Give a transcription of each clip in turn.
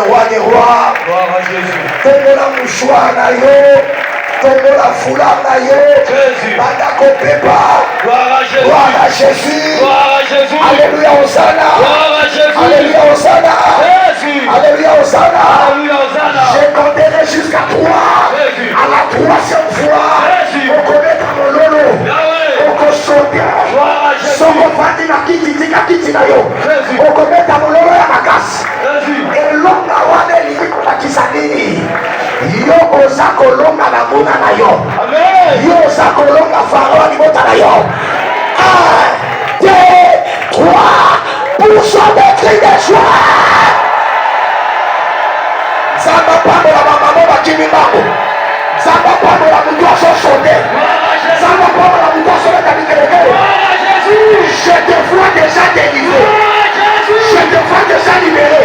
roi des rois. Tombola mouchoir na yo. Tombola foulard na yo. Bandako pepa. Gloire à Jésus. Alléluia Hosanna. Alléluia Hosanna. Alléluia Hosanna. Je compterai jusqu'à 3. À la 3e fois. On connaît ta mololo. On connaît. Soko fati na kiti na yo. On connaît ta mololo ya makasi. Elonga wana likolakisa nini? Yo oza kolonga na muna na yo. Yo oza kolonga Pharaon libota na yo. 1, 2, 3 pour son cri de joie. Zamba pambola maman bakimi bango. Zamba pambola mutu asosote. Zamba pambola mutu asosote bikelekele. Je te vois déjà délivré. Je te vois déjà libéré.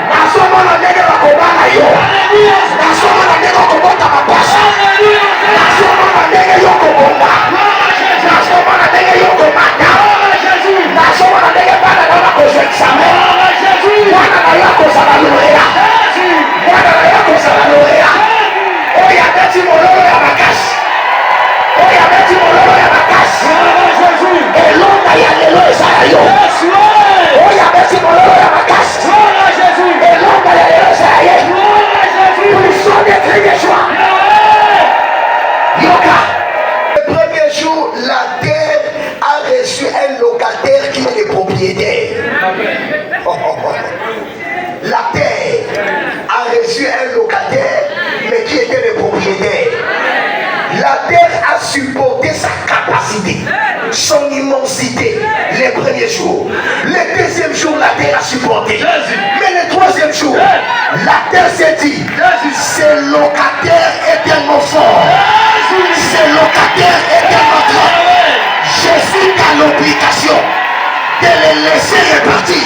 Nasomona ndenge bakobana yo. Nasomona ndenge okobota mapasa. Nasomona ndenge yo kobonga. Nasomona ndenge yo komanda. Nasomona ndenge bana na bakozwa examen. Bana na yo akozala loya. Bana na yo akozala loya. Oyo abeti mololo ya makasi. Oyo abeti mololo ya makasi. Elonga ya lelo ezala yo. Oyo abeti mololo ya makasi. Elonga ya lelo ezala ye. Puissant des cris de joie. Yoka. Le premier jour, la terre a reçu un locataire qui est le propriétaire. La terre a reçu un locataire, mais qui était le propriétaire. La terre a supporté sa capacité, son immensité, les premiers jours. Le deuxième jour, la terre a supporté. Mais le troisième jour, la terre s'est dit, ce locataire est tellement fort. Ce locataire est tellement grand. Je suis dans l'obligation de les laisser repartir.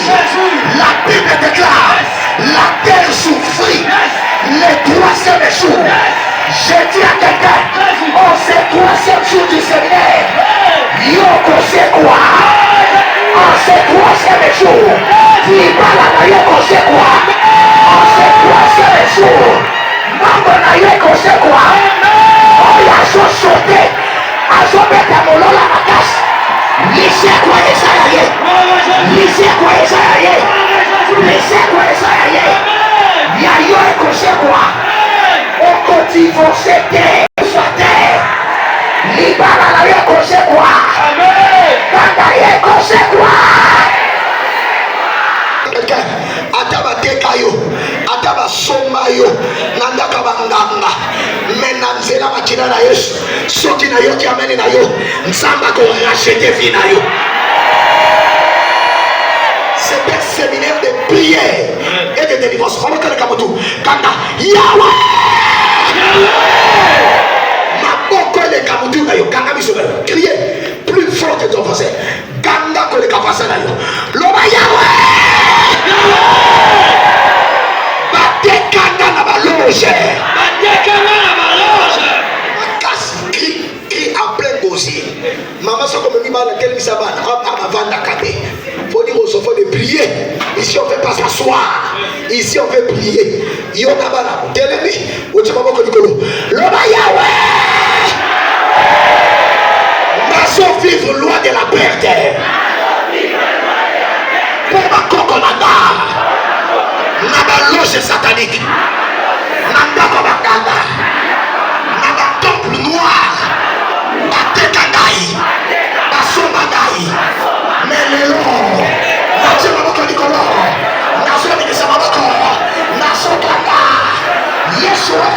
La Bible déclare, la terre souffrit le troisième jour. Je dis à quelqu'un, en ce troisième jour du séminaire, Yoko c'est quoi? En ce troisième jour, Libala na Yoko c'est quoi? En ce troisième jour, Mambo na Yoko c'est quoi? On y a sauté, à sauter mon lola ma casse. Lycée quoi les salariés? Lycée quoi les salariés? Lycée quoi les salariés? Yayo Yoko c'est quoi? Divorcé terre, Libala la yoko c'est quoi? Kanda yoko c'est quoi? Ataba tekayo, ataba somayo, nandaka banganga, menanzela makina na Yesu, soki na yo ki ameni na yo, nzamba ko racheter vie na yo. C'est un séminaire de prière et de délivrance. Comment que le kamotu? Kanda Yahweh. Maboko le kamutu na yo kanga biso crier plus fort que ton français. Kanga ko le kapasa na yo. Loba Yahweh. Bate kanga na baloge. Bate kanga na baloge. Makas crie en plein gosier. Maman ça comme mima na tel misabana a vanda kate. Faut dire aux enfants de prier. Ici on ne fait pas s'asseoir. Ici on veut prier. Yonabana, Telemi, Uchamaboko Nikolo. Loba Yahweh! Nous vivre loin de la perte. Pour ma coconada, Naba loge satanique, Naba Kobakanda, Naba temple noir, Bate Kandaï, Basomadaï, Melelo, Nachamaboko Nikolo, Nasoni Samaboko. Yeshua,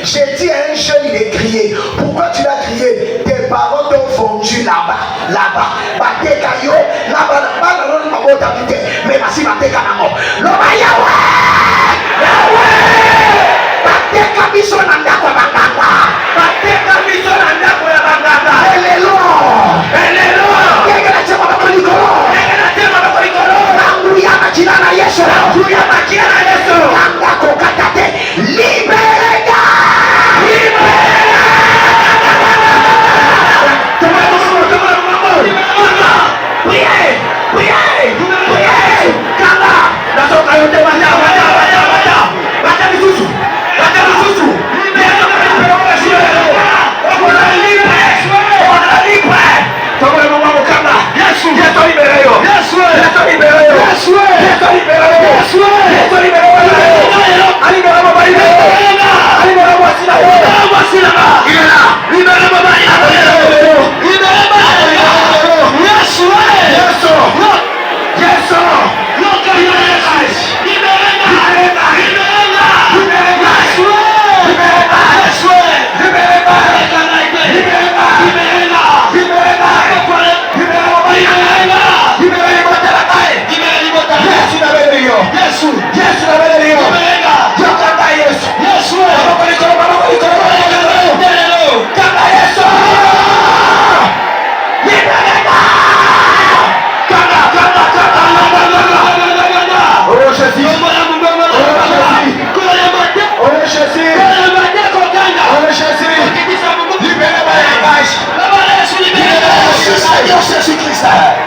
J'ai dit à un jeune, il est crié. Pourquoi tu l'as crié? Tes parents t'ont vendu là-bas. Mais voici ma tête à mort.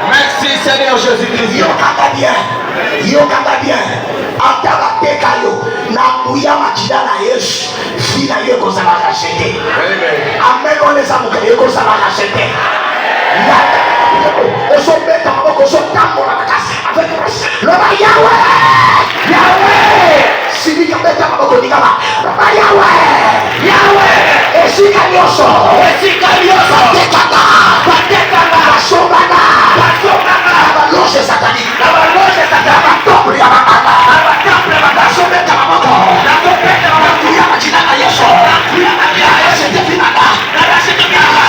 Merci Seigneur Jésus-Christ. Yo kaka bien. Atabaka yo na kuya makida na Yesu. Fina yo ko za rachete. Amen. On les amours yo ko za rachete. Oso beta maboko so tambo na kasi. Avec le Yahweh. Yahweh. Sidi ka beta maboko nikama. Yahweh. Yahweh. Esika nyoso. Patekana. Sobana. Loge satanique. Loge satanique. Temple ya bakaka. Temple ya bakaka. Sobeta maboko. Na topeta maboko ya majina na Yesu. Ya Yesu definaka. Na Yesu definaka.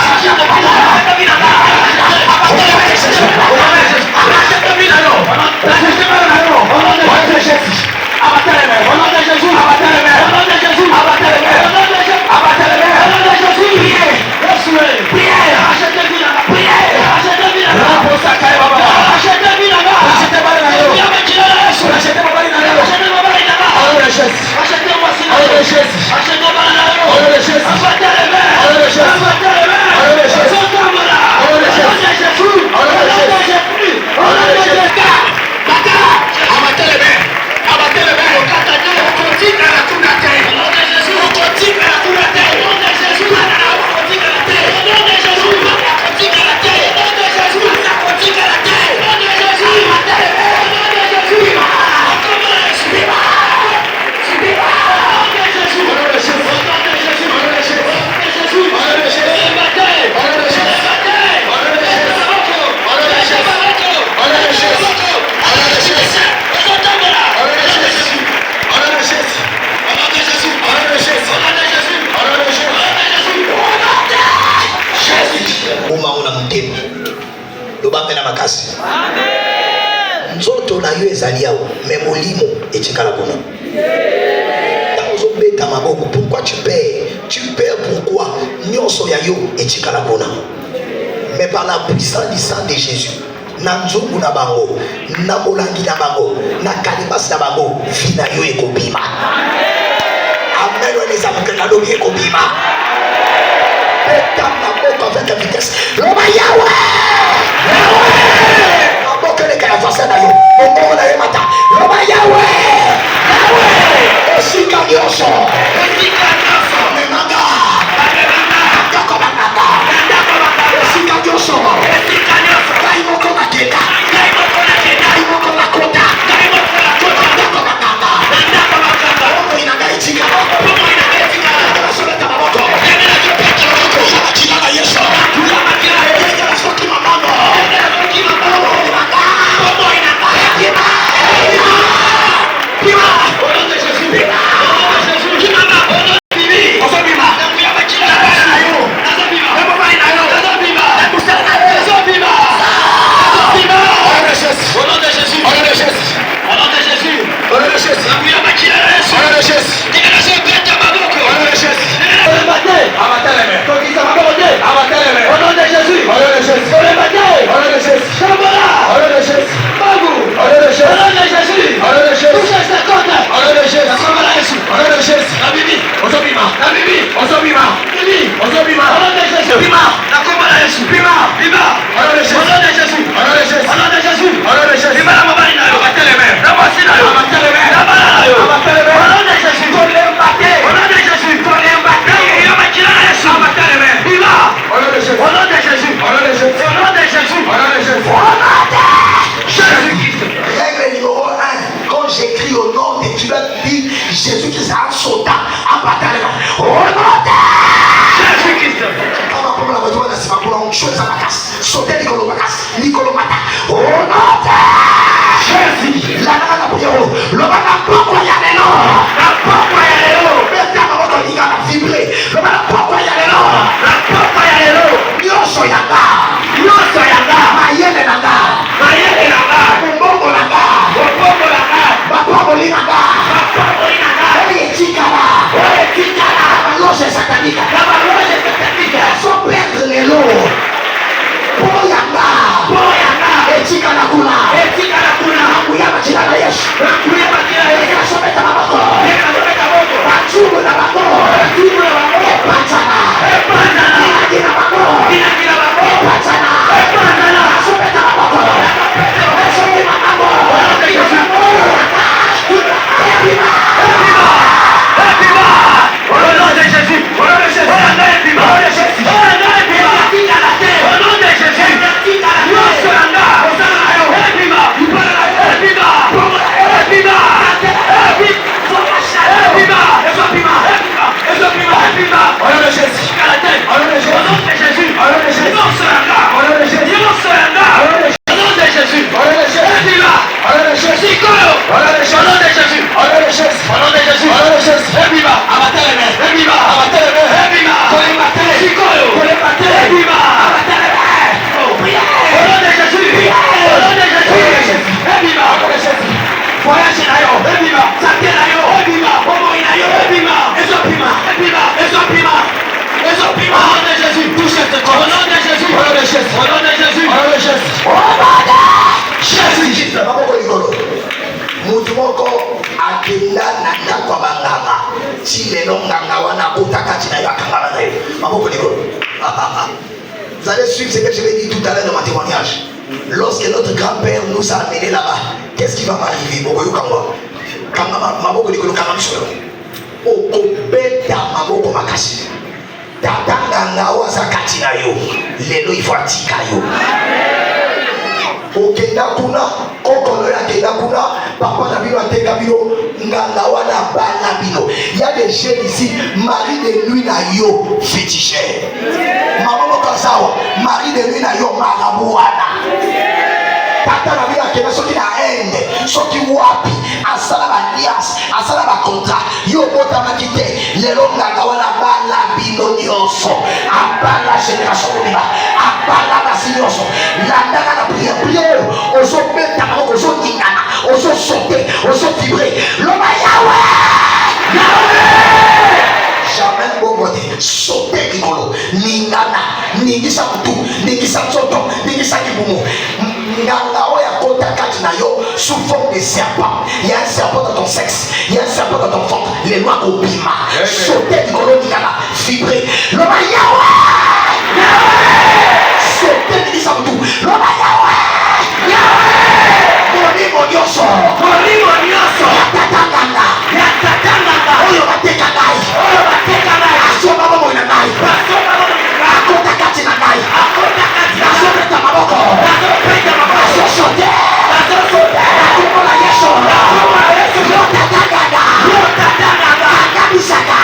Nzoto na yo ezali yawo mais molimo etikala kuna. Ozobeta maboko pourquoi tu perds pourquoi nyonso ya yo etikala kuna. Mais par la puissance du sang de Jésus na nzungu na bango na molangi na bango na kalibasi na bango vina yo ekobima. Amen. Les avocats na lobi ekobima. Beta maboko avec vitesse. Loba Yahweh. Que les gars fassent na yo bongo na yemata loba Yahweh esika nyonso memanga esika nyonso kai moko makeka kuna nakuyama jina la Yesu nikasomeka maboko machumu na maboko epatana ninagina maboko epatana nasomeka maboko nasomeka maboko Vous allez suivre ce que je vais dire tout à l'heure dans mon témoignage. Lorsque notre grand-père nous a amenés là-bas, qu'est-ce qui va m'arriver? Okenda kuna kokolo ya kenda kuna papa na bino ateka bino nganga wana bana bino. Il y a des jeunes ici, mari de nuit na yo féticheur. Maman kasawa, mari de nuit na yo marabu wana. Tata na bino akenda soki na ende, soki wapi, asala ba alliance, asala ba contrat, yo bota makite, lelo nganga wana bana bino nyonso. Abala génération bino, abala basinyoso. Landaka na prière. Oso beta oso ingana oso sauter oso vibrer l'homme Yahweh jamais bobote sauter kikolo ningana ningisa mutu ningisa soto ningisa kibumu nganga oya kota kati na yo sous forme de serpent. Il y a un serpent dans ton sexe, il y a un serpent dans ton ventre, les lois obima sauter kikolo ningana vibrer l'homme Yahweh sauter ningisa mutu l'homme Yahweh Molimo nyoso yatatanganga oyo bateka ngai asomba bomo na ngai akota kati na ngai nazobeta maboko nazosote nakomola Yesu yotatanganga angamisaka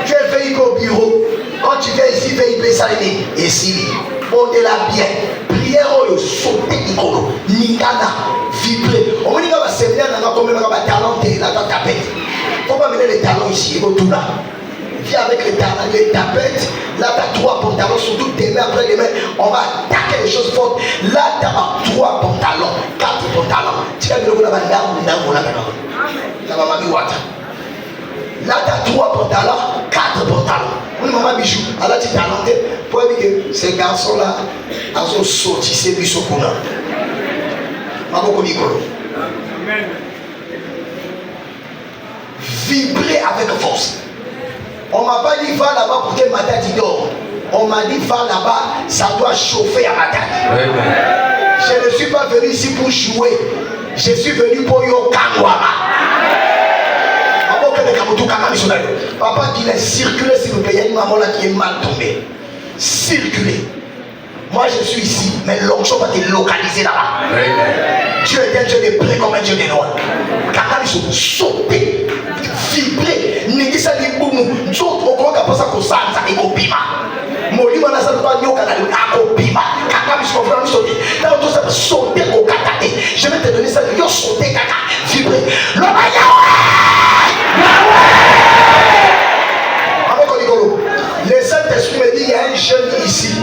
Tu es veillé au bureau. Quand tu viens ici, veille Salimé. Et si, on est là bien. Prière, on sauter Nicolo. Ningana, vibrer. On va dire que c'est bien, on va combien de talents là dans ta tête. Faut pas mettre les talons ici, il faut tout là. Viens avec les talents, les tapettes. Là, tu as 3 pantalons, surtout tes mains après les mains. On va attaquer les choses fortes. Là, tu as 3 pantalons, 4 pantalons. Tu vas me dire là, tu as 3 pantalons, 4 pantalons. Oui, maman Bichou, alors tu t'as talenté pour dire que ces garçons-là, ils ont sorti ces bichons pour nous. Maman Nicolo. Vibrer avec force. On m'a pas dit va là-bas pour que ma tête dort. On m'a dit va là-bas, ça doit chauffer à ma tête. Je ne suis pas venu ici pour jouer. Je suis venu pour yo kangwama. Papa dit circuler s'il vous plaît. Il y a une maman là qui est mal tombée. Circuler. Moi je suis ici, mais l'onction va te localiser là-bas. Dieu est un Dieu de près comme un Dieu de loin. Quand ils sont sautés, vibrer, négisa di boumou, d'autres au grand capasa ko sanza et ko bima. Molima na sa pas nyoka na ko bima. sauter au kaka. Je vais te donner ça. Yo sauter kaka. Vibrer. Le Saint-Esprit me dit, il y a un jeune ici.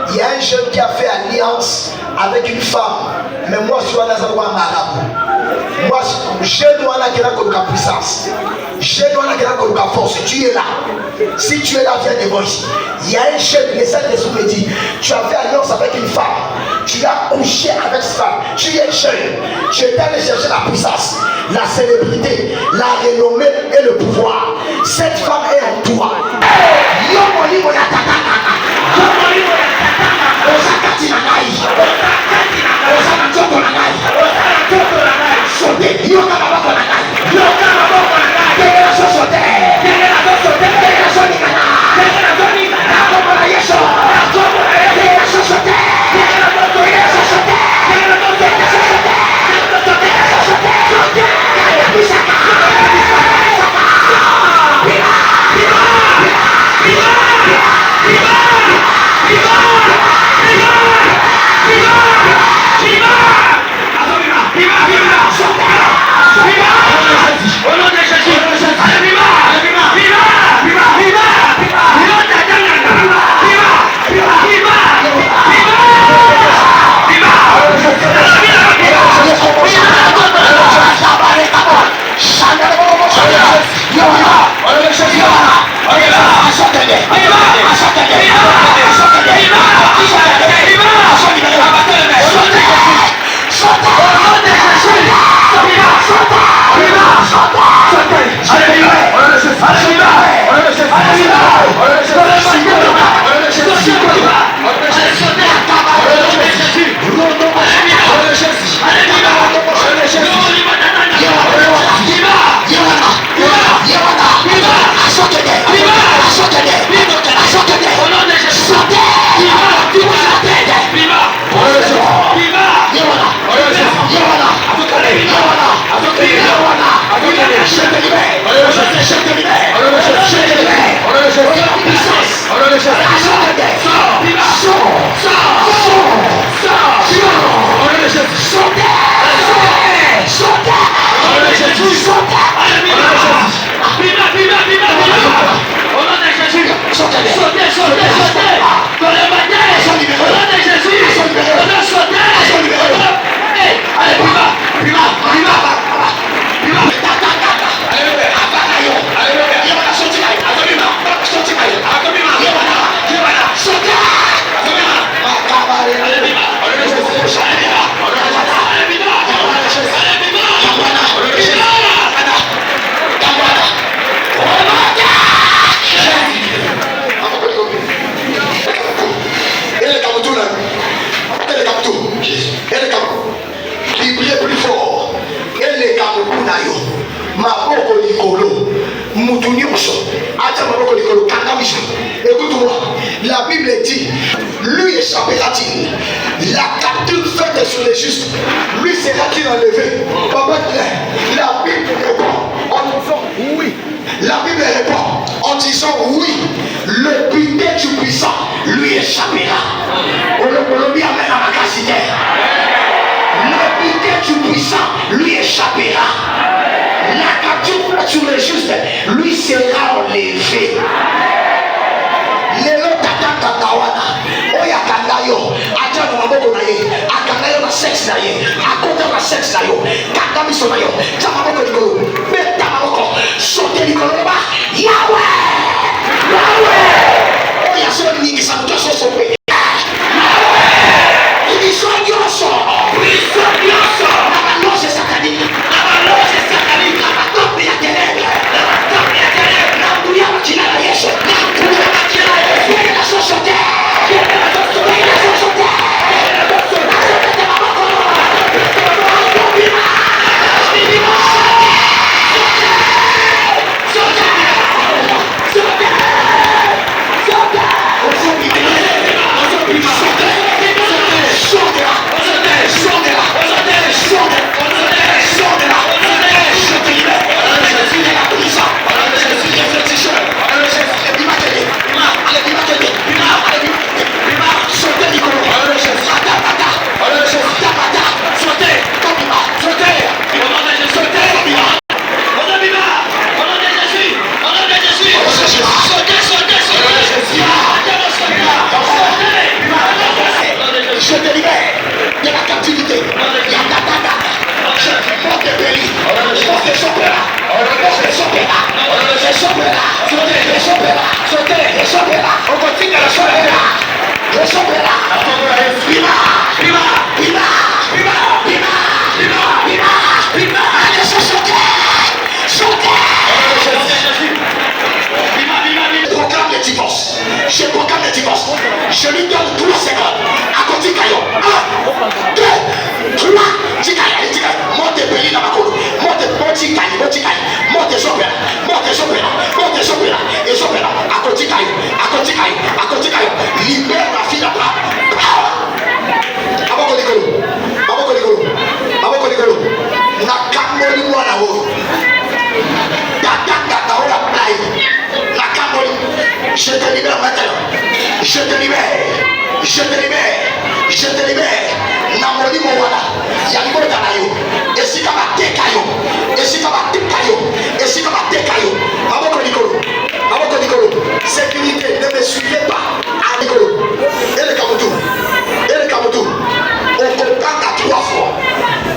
Il y a un jeune qui a fait alliance avec une femme. Mais moi, je suis un arabe. Moi, jeune dois qui a la puissance. Jeune dois qui a la force. Tu es là. Si tu es là, viens devant ici. Il y a un jeune, le Saint-Esprit me dit, tu as fait alliance avec une femme. Tu as couché avec cette femme. Tu es jeune. Tu es allé chercher la puissance, la célébrité, la renommée et le pouvoir. Cette femme est en toi. Écoute-moi, la Bible dit, lui échappera-t-il? La capture faite sur les justes, lui sera-t-il enlevé? Papa, la Bible répond en disant oui. La Bible répond en disant oui. Le butin du puissant lui échappera. Le butin du puissant lui échappera. La capture faite sur les justes, lui sera enlevé. Lelo tata kawana oya kangayo acha na maboko na ye akangayo na sex na ye akota na sex na yo kaka miso na yo chama maboko likolo beta maboko sote likolo ba yawe oya so ni sa to so pe yawe ni so dioso na loje satani na tope ya kelele na dunia machina na Yesu Libère la fille là-bas. Je te libère maintenant. Je te libère. Je te libère. Je te libère. Namoni Mowana. Yango Danayo. Et si tu vas décaillot. Et si tu vas décaillot. Et si tu vas décaillot. Aboko Nicolo. Aboko Nicolo. Sécurité. Ne me suivez pas. À Nicolo. Et le Kamotou. Et le Kamotou. On comprend à 3 fois.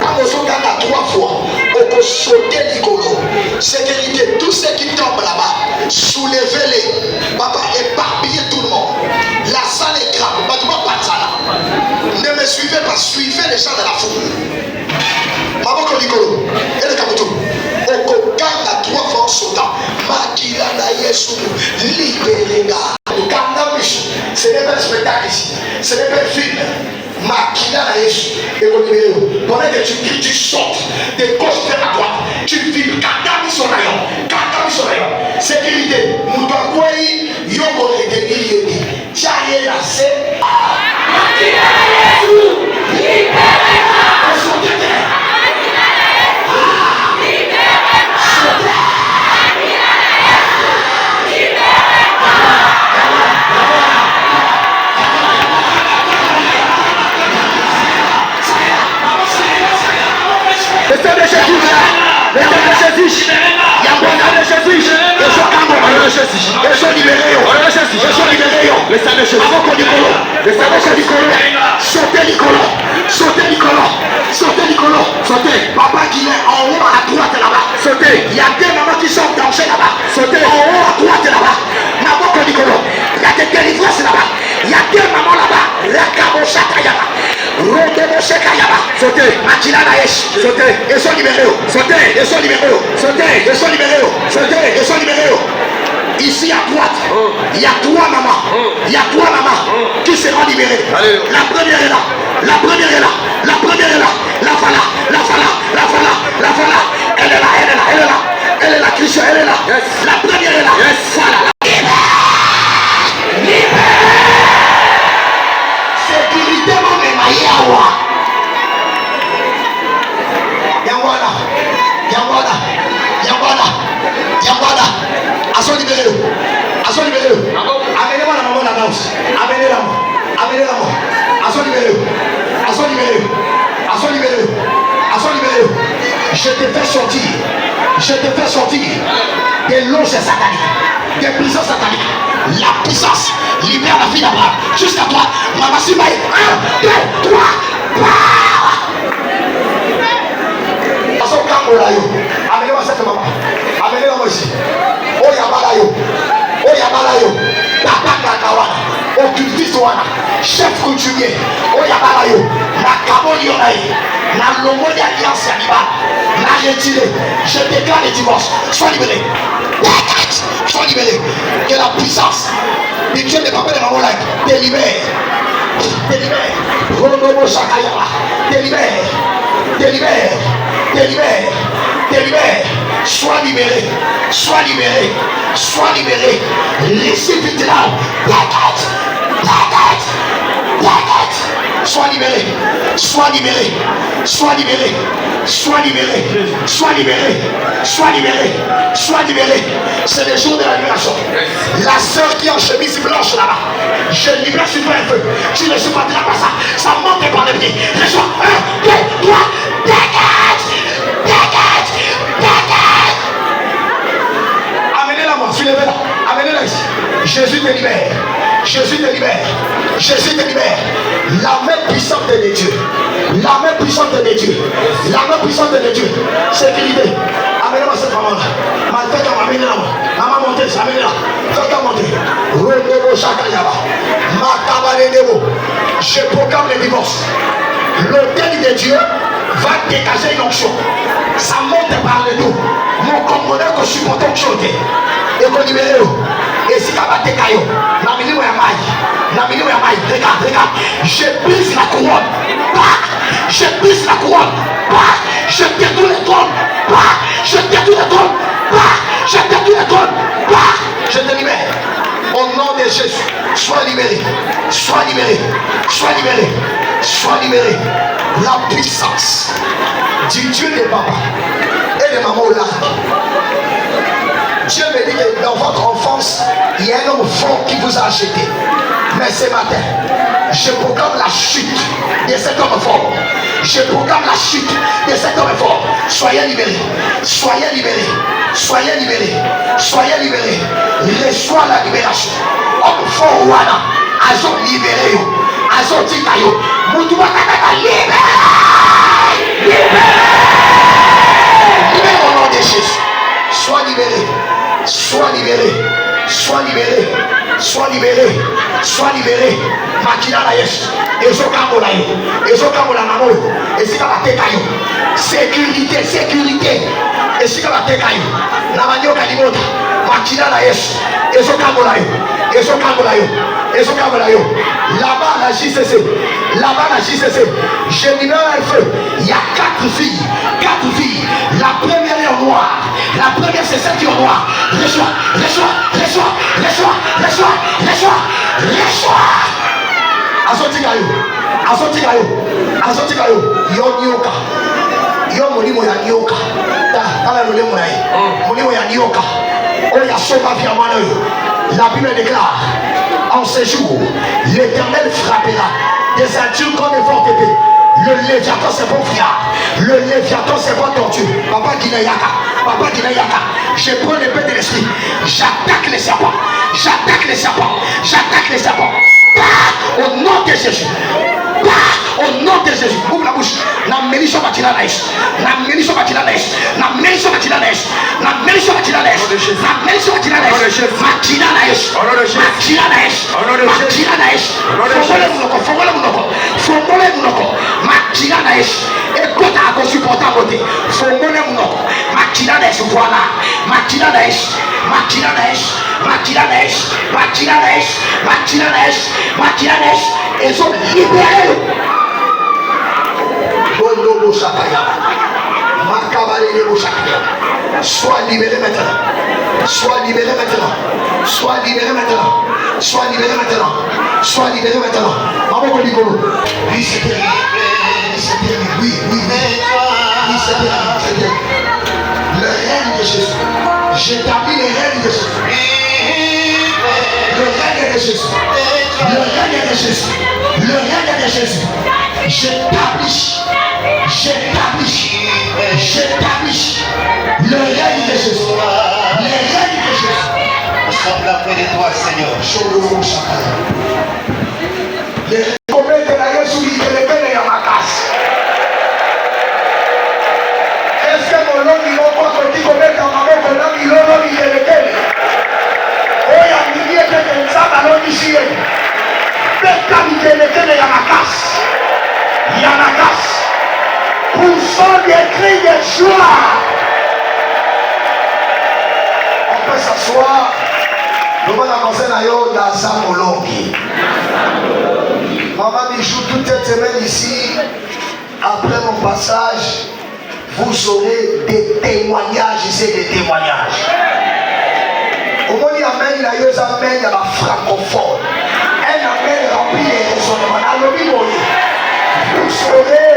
Quand on se gagne à 3 fois. On peut sauter Nicolo. Sécurité. Tous ceux qui tombent là-bas. Soulevez-les. Papa, éparpillez tout le monde. La salle est grave. Ne me suivez pas, suivez les gens de la foule. Maman Kolikolo, et le Kabuto. Okokanga 3 fois sautant. Makila na Yesu, libérez-la. Ce n'est pas un spectacle ici. Ce n'est pas un film. Makila na Yesu. Et pendant que tu cries, tu sautes de gauche vers la droite. Tu vibres. Kandami son rayon. Kandami son rayon. Sécurité. Moutakoui, Yoko et Demi. Tiaye la scène. Makila na Yesu. Libérez-la. Le sang de Jésus, le sang de Jésus, il y a bon sang de Jésus, le sang de Jésus, le sang libéré, le sang libéré, le sang de Jésus, le sang de Jésus, sautez Nicolas, sautez Nicolas, sautez Nicolas, sautez, papa qui est en haut à droite là-bas, sautez, il y a des mamans qui sont en danger là-bas, sautez, en haut à droite là-bas, maman Nicolas, il y a des délivrances là-bas, il y a des mamans là-bas, la cabochata là-bas. Sautez, Makila na Yesu, sautez, et sont libérés, sautez, et sont libérés, sautez, et sont libérés, sautez, et sont libérés. Ici à droite, il y a 3 mamans, il y a 3 mamans qui seront libérées. La première est là, la première est là, la première est là, la fala, la fala, la fala, la fala, elle est là, elle est là, elle est là, elle est là, Christian, elle est là, la première est là, voilà. Sécurité, mon Yawa. Yawada. Yawada. Yawada. Yawada. Asso libéré. Asso libéré. Amenez-moi la maman là-bas. Amenez-la. Amenez-la. Asso libéré. Asso libéré. Asso libéré. Asso libéré. Je te fais sortir. Je te fais sortir des loges sataniques, des prisons sataniques. La puissance libère la fille d'Abraham. Jusqu'à toi, Maman Simaï. 1, 2, 3. Amenez-moi cette maman. Amenez-la moi ici. Oh Yabalayo. Oh Yabalayo. Papa Kakawana. Occultiste wana. Chef coutumier. Oh Yabalayo. La Kaboni Yonaï. La Longo d'Alliance Yaniba. La retirée. Je déclare le divorce. Sois libéré. Sois libéré. Que la puissance du Dieu de papa de maman là te libère. Te libère. Ronobo Shakayama. Te libère. Te libère. Te libère. Te libère. Sois libéré. Sois libéré. Sois libéré. Laissez vite là. La tête. La tête. La tête. Sois libéré. Sois libéré. Sois libéré. Sois libéré. Sois libéré. Sois libéré. Sois libéré. C'est le jour de la libération. La sœur qui est en chemise blanche là-bas. Je libère sur toi un peu. Tu ne supporteras pas ça. Ça monte par les pieds. Reçois. 1, 2, 3. Dégage. Dégage. Dégage. Amenez-la moi. Soulevez-la. Amenez-la ici. Jésus te libère. Jésus te libère. Jésus te libère. La main puissante de Dieu. La main puissante de Dieu. La main puissante de Dieu. Sécurité. Amenez-moi cette maman-là. Faites-moi, amenez-la. Maman, montez, amenez-la. Faites-moi monter. Rodebo Shakayaba. Makabalendebo. Je proclame le divorce. L'autel de Dieu va dégager une onction. Ça monte par le dos. Mon commandeur que je supporte onction. Et qu'on libère. Et si tu vas te caillou, la minimum est maille. Regarde. Je brise la couronne. Je brise la couronne. Je détruis les trônes. Je détruis les trônes. Je détruis les trônes. Je te libère. Au nom de Jésus, sois libéré. Sois libéré. Sois libéré. Sois libéré. La puissance du Dieu des papas et de maman au large. Dieu me dit que dans votre enfance, il y a un homme fort qui vous a acheté. Mais ce matin, je proclame la chute de cet homme fort. Je proclame la chute de cet homme fort. Soyez libérés. Soyez libérés. Soyez libérés. Soyez libérés. Reçois la libération. Homme fort ouana. Azo libéré. Azo tikayo. Moutouba kakaka libéré. Libéré. Libéré au nom de Jésus. Sois libéré. Sois libéré. Sois libéré. Sois libéré. Sois libéré. Makina la yes. Ezo kambola yo. Ezo kambola namo. Esika la teka yo. Sécurité. Esika la teka yo. Namanyo kalimota. Makina la yes. Ezo kambola yo. Ezo kambola yo. Ezo kambola yo. Là-bas la JCC. Là-bas la JCC. Je libère un feu. Il y a 4 filles. 4 filles. La première est en noir. La première c'est celle qui est en noir. Reçois. Azotikayo. Yo nyoka. Yo molimo ya nyoka. Tala molimo na ye. Molimo ya nyoka. Oya soba via mwana yo. La Bible déclare en ce jour, l'Éternel frappera des adultes comme des fortes épées. Le Léviathan c'est bon frère. Le Léviathan c'est bon tortue. Papa Dinayaka. Je prends l'épée de l'esprit. J'attaque les serpents. Au nom de Jésus. Au nom de Jésus. Ouvre la bouche. La mélition va tirer la neige. Ils sont libérés. Sois libéré maintenant. Maman Kolikolo. Oui, c'est bien. Oui. C'est bien. Le règne de Jésus. J'établis le règne de Jésus. Le règne de Jésus. J'établis le règne de Jésus. Nous sommes là près de toi, Seigneur. Est-ce que mon nom il va pas sortir comme un camarade mon nom il est lequel? Oh, il y a un millier de ça dans l'eau d'ici. Yanakas. Poussons des cris de joie. On peut s'asseoir. Nous allons commencer à dans Samolongi. Maman Michou, toute cette semaine ici, après mon passage, vous aurez des témoignages ici, des témoignages. Au moins, il y a même la francophone. Un amen rempli de raisonnement. Vous aurez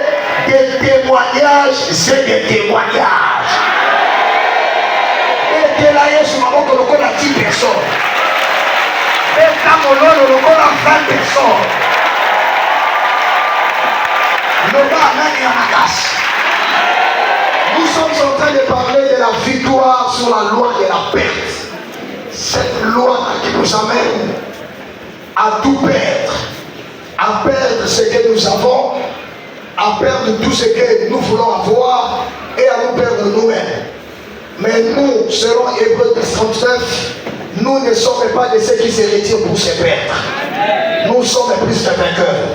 des témoignages, c'est des témoignages. Et de là, il y a 10 personnes. Et quand on a 20 personnes. Nous sommes en train de parler de la victoire sur la loi de la perte. Cette loi qui nous amène à tout perdre. À perdre ce que nous avons, à perdre tout ce que nous voulons avoir et à nous perdre nous-mêmes. Mais nous, selon Hébreux 39, nous ne sommes pas de ceux qui se retirent pour se perdre. Nous sommes plus que vainqueurs.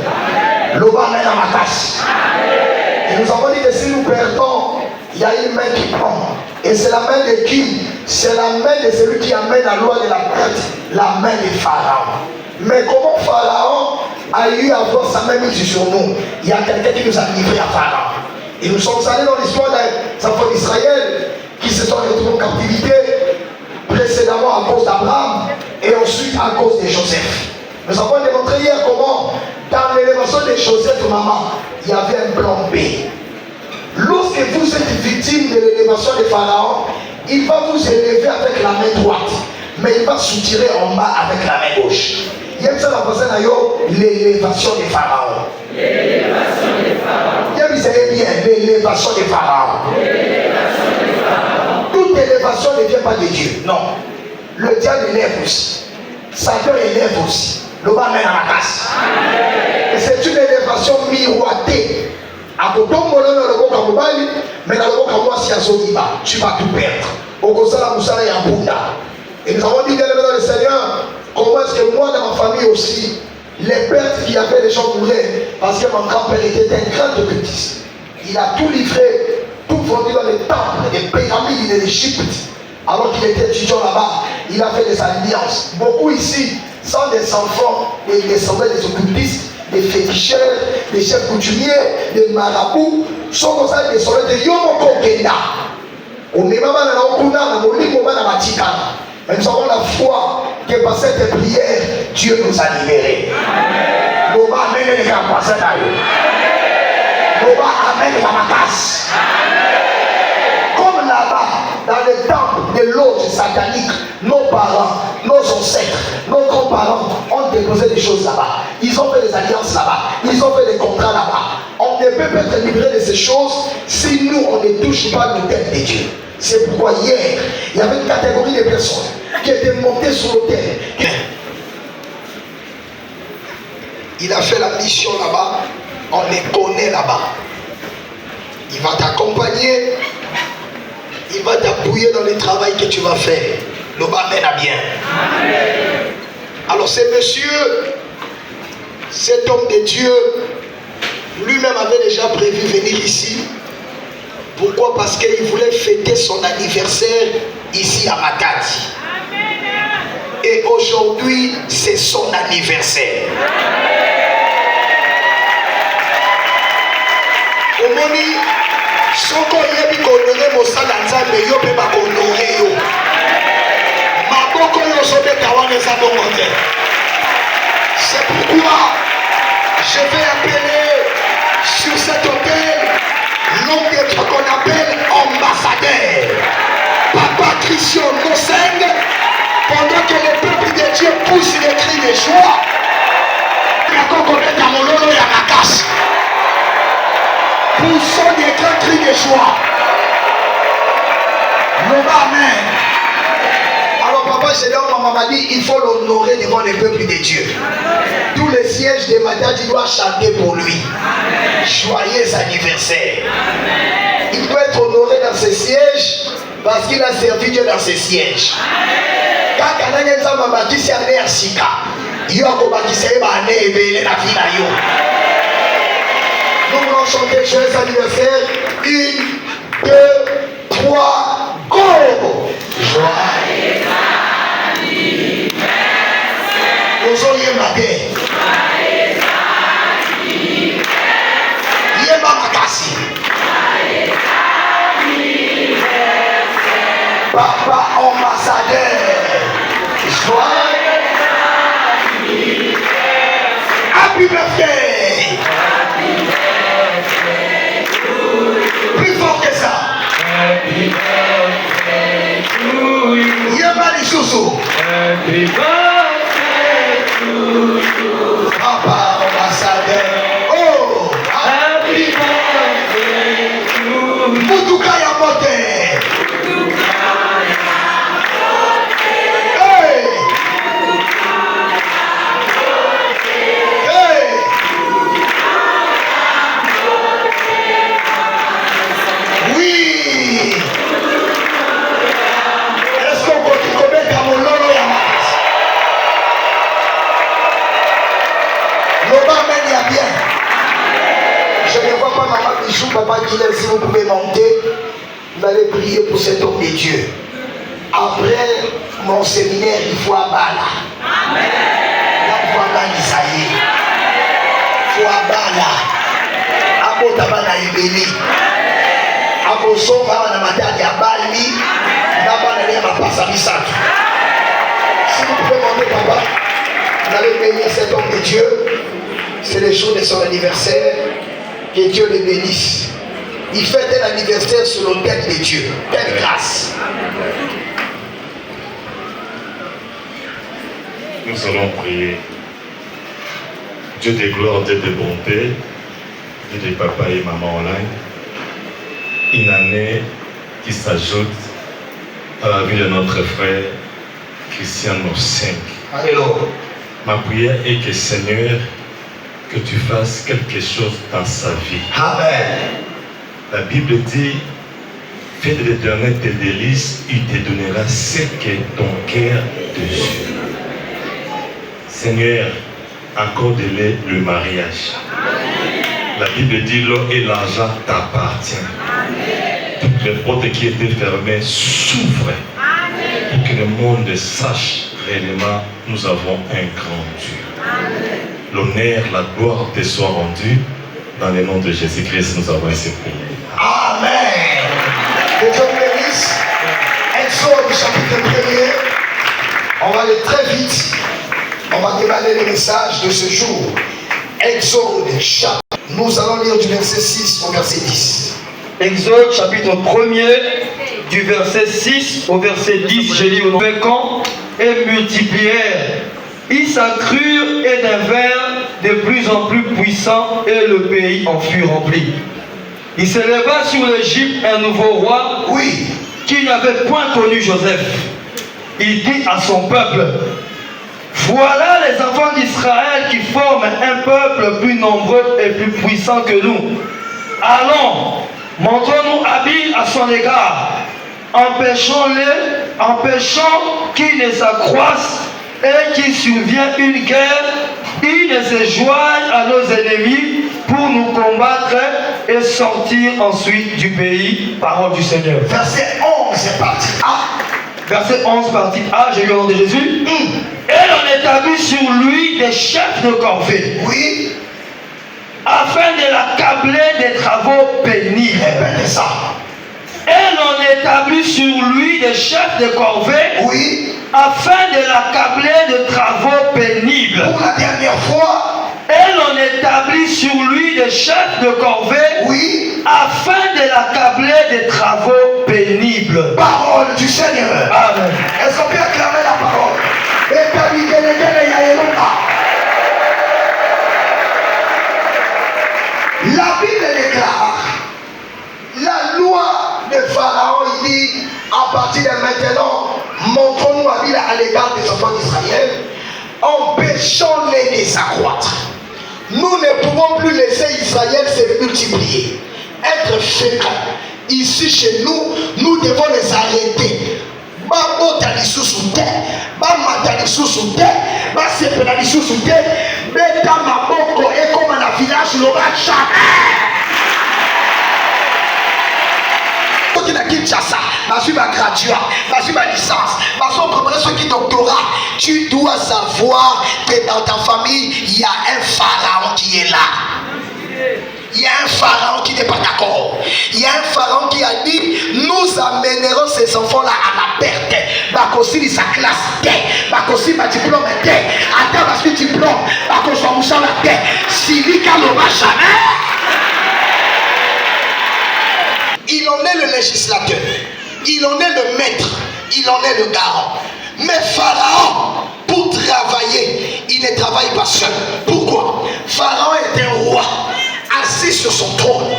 L'Oba mène à ma casse. Et nous avons dit que si nous perdons, il y a une main qui prend. Et c'est la main de qui? C'est la main de celui qui amène la loi de la perte, la main de Pharaon. Mais comment Pharaon a eu à avoir sa main mise sur nous? Il y a quelqu'un qui nous a livrés à Pharaon. Et nous sommes allés dans l'histoire des enfants d'Israël qui se sont retrouvés en captivité, précédemment à cause d'Abraham et ensuite à cause de Joseph. Nous avons démontré hier comment, dans l'élévation de Joseph, maman, il y avait un plan B. Lorsque vous êtes victime de l'élévation de Pharaon, il va vous élever avec la main droite, mais il va soutirer en bas avec la main gauche. Il y a ça dans l'élévation de Pharaon. L'élévation de Pharaon. Vous savez bien, l'élévation de Pharaon. Toute élévation ne vient pas de Dieu. Non. Le diable élève aussi. Satan élève aussi. Le bas mène à la casse. Et c'est une élévation miroitée. À côté de moi, mais dans le moi, si tu vas tout perdre. Au Gosala Moussala et en Bouddha. Et nous avons dit dans le Seigneur, comment est-ce que moi, dans ma famille aussi, les pertes qu'il y avait, les gens mouraient, parce que mon grand-père était un grand de bêtise. Il a tout livré, tout vendu dans les temples, les pyramides de l'Égypte. Alors qu'il était étudiant là-bas, il a fait des alliances. Beaucoup ici sont des enfants, des descendants des occultistes, des féticheurs, des chefs coutumiers, des marabouts, sont comme ça des descendants de Yomoko Kenda. On est maman dans le Kuna, dans le Limoma, dans la Tika. Mais nous avons la foi que par cette prière, Dieu nous a libérés. Nous va amener les gars à passer d'ailleurs. Nous va amener la macasse. Comme là-bas, dans le temple de l'autre satanique, nos parents, nos ancêtres, nos grands-parents ont déposé des choses là-bas. Ils ont fait des alliances là-bas. Ils ont fait des contrats là-bas. On ne peut pas être libéré de ces choses si nous, on ne touche pas l'autel de Dieu. C'est pourquoi hier, il y avait une catégorie de personnes qui étaient montées sur l'autel. Il a fait la mission là-bas, on les connaît là-bas. Il va t'accompagner, il va t'appuyer dans le travail que tu vas faire. Le bas mène à bien. Amen. Alors ce monsieur, cet homme de Dieu, lui-même avait déjà prévu venir ici. Pourquoi? Parce qu'il voulait fêter son anniversaire ici à Matadi. Et aujourd'hui, c'est son anniversaire. Omoni, soko yebi konore mosala nzambe yo pe ba konore yo. Maboko yo sobe kawane za bongote. C'est pourquoi je vais appeler sur cet hôtel l'homme de Dieu qu'on appelle ambassadeur. Papa Christian Moseng, pendant que le peuple de Dieu pousse les cris de joie, poussons des grands cris de joie. Amen. Alors papa, c'est là où maman m'a dit, il faut l'honorer devant le peuple de Dieu. Tous les sièges de Matadi doivent chanter pour lui. Joyeux anniversaire. Il doit être honoré dans ses sièges parce qu'il a servi Dieu dans ses sièges. Quand il y a un maman qui s'est allé à Sika, il y a un maman qui s'est allé à la ville à Yo. Nous voulons chanter joyeux anniversaire. 1, 2, 3, go! Joyeux anniversaire. Nous allons y mater. Joyeux anniversaire. Yéma Makassi. Joyeux anniversaire. Papa ambassadeur. Joyeux anniversaire. Happy birthday. Plus fort que ça. Happy birthday to you. Yéma Lissousou. Happy birthday to you. Papa ambassadeur. Oh. Happy birthday to you. Mutuka Yamote. Hey. Hey. Oui. Est-ce qu'on peut mettre à mon lolo Yamas? L'Oba mène à bien. Je ne vois pas maman Bichou, papa Guilhem, si vous pouvez monter, vous allez prier pour cet homme de Dieu. Après mon séminaire, il faut à Bala. Amen. alanisa ye fo abala abotama na ebele akosomba na matadi abali na bana ne mapasa misato. Si vous pouvez monter papa, vous allez bénir cet homme de Dieu. C'est le jour de son anniversaire. Que Dieu le bénisse. Il fête un anniversaire sur l'autel de Dieu. Quelle grâce. Nous allons prier. Dieu de gloire, Dieu de bonté, Dieu de papa et maman online. Une année qui s'ajoute à la vie de notre frère Christian Noseng. Alléluia. Ma prière est que Seigneur, que tu fasses quelque chose dans sa vie. Amen. La Bible dit, fais de l'Éternel tes délices, il te donnera ce que ton cœur désire. Seigneur, accorde-le le mariage. La Bible dit, l'or et l'argent t'appartiennent. Toutes les portes qui étaient fermées s'ouvrent pour que le monde sache réellement nous avons un grand Dieu. L'honneur, la gloire te soit rendue. Dans le nom de Jésus-Christ, nous avons ainsi prié. Amen. Que Dieu vous bénisse. Exode chapitre 1er. On va aller très vite. On va déballer le message de ce jour. Exode chapitre. Nous allons lire du verset 6 au verset 10. Exode chapitre 1er du verset 6 au verset 10. Je lis au nom de camp et multiplièrent. Ils s'accrurent et devinrent de plus en plus puissants et le pays en fut rempli. Il s'éleva sur l'Égypte un nouveau roi, Oui. qui n'avait point connu Joseph. Il dit à son peuple, voilà les enfants d'Israël qui forment un peuple plus nombreux et plus puissant que nous. Allons, montrons-nous habiles à son égard. Empêchons qu'ils ne s'accroissent et qu'il survient une guerre. Ils ne se joignent à nos ennemis pour nous combattre et sortir ensuite du pays. Parole du Seigneur. Verset 11, partie A. Verset 11, partie A, j'ai lu au nom de Jésus. Et l'on établit sur lui des chefs de corvée, Oui. afin de l'accabler des travaux pénibles. Répétez ça. Et l'on établit sur lui des chefs de corvée, Oui. afin de l'accabler de travaux pénibles. Pour la dernière fois. Et l'on établit sur lui des chefs de corvée, Oui. afin de l'accabler des travaux pénibles. Parole du Seigneur. Amen. Est-ce qu'on peut acclamer la parole? La Bible déclare, la loi de Pharaon, il dit, à partir de maintenant, montrons-nous habiles à l'égard des enfants d'Israël, empêchons-les de s'accroître. Nous ne pouvons plus laisser Israël se multiplier, être fécond. Ici chez nous, nous devons les arrêter. Bamota lisusu te, bamata lisusu te, basepela lisusu te, beta maboko ekoma na village loba jamais. Qui na Kinshasa, basui ma graduat, basui ma licence, basui préparer ceux qui doctorat. Tu dois savoir que dans ta famille, il y a un pharaon qui est là. Il y a un pharaon qui n'est pas d'accord. Il y a un pharaon qui a dit, nous amènerons ces enfants-là à la perte. Bakosi sa classe T, bakosi ma diplôme T, attends parce que diplôme, bakosi ma moussa la T, Silika l'aura jamais. Il en est le législateur, il en est le maître, il en est le garant. Mais Pharaon, pour travailler, il ne travaille pas seul. Pourquoi? Pharaon est un roi assis sur son trône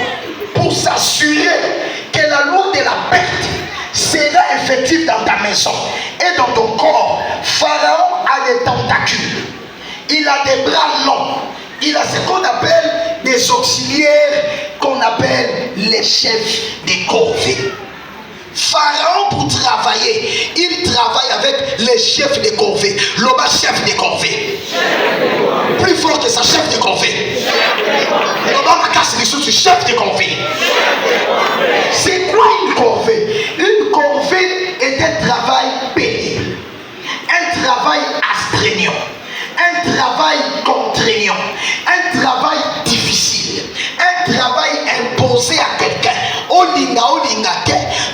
pour s'assurer que la loi de la perte sera effective dans ta maison et dans ton corps. Pharaon a des tentacules, il a des bras longs, il a ce qu'on appelle des auxiliaires qu'on appelle les chefs des corvées. Pharaon, pour travailler, il travaille avec les chefs de corvée. L'homme chef de corvée. Plus fort que sa chef de corvée. L'homme a cassé les choses, chef de corvée. C'est quoi une corvée? Une corvée est un travail pénible, un travail astreignant, un travail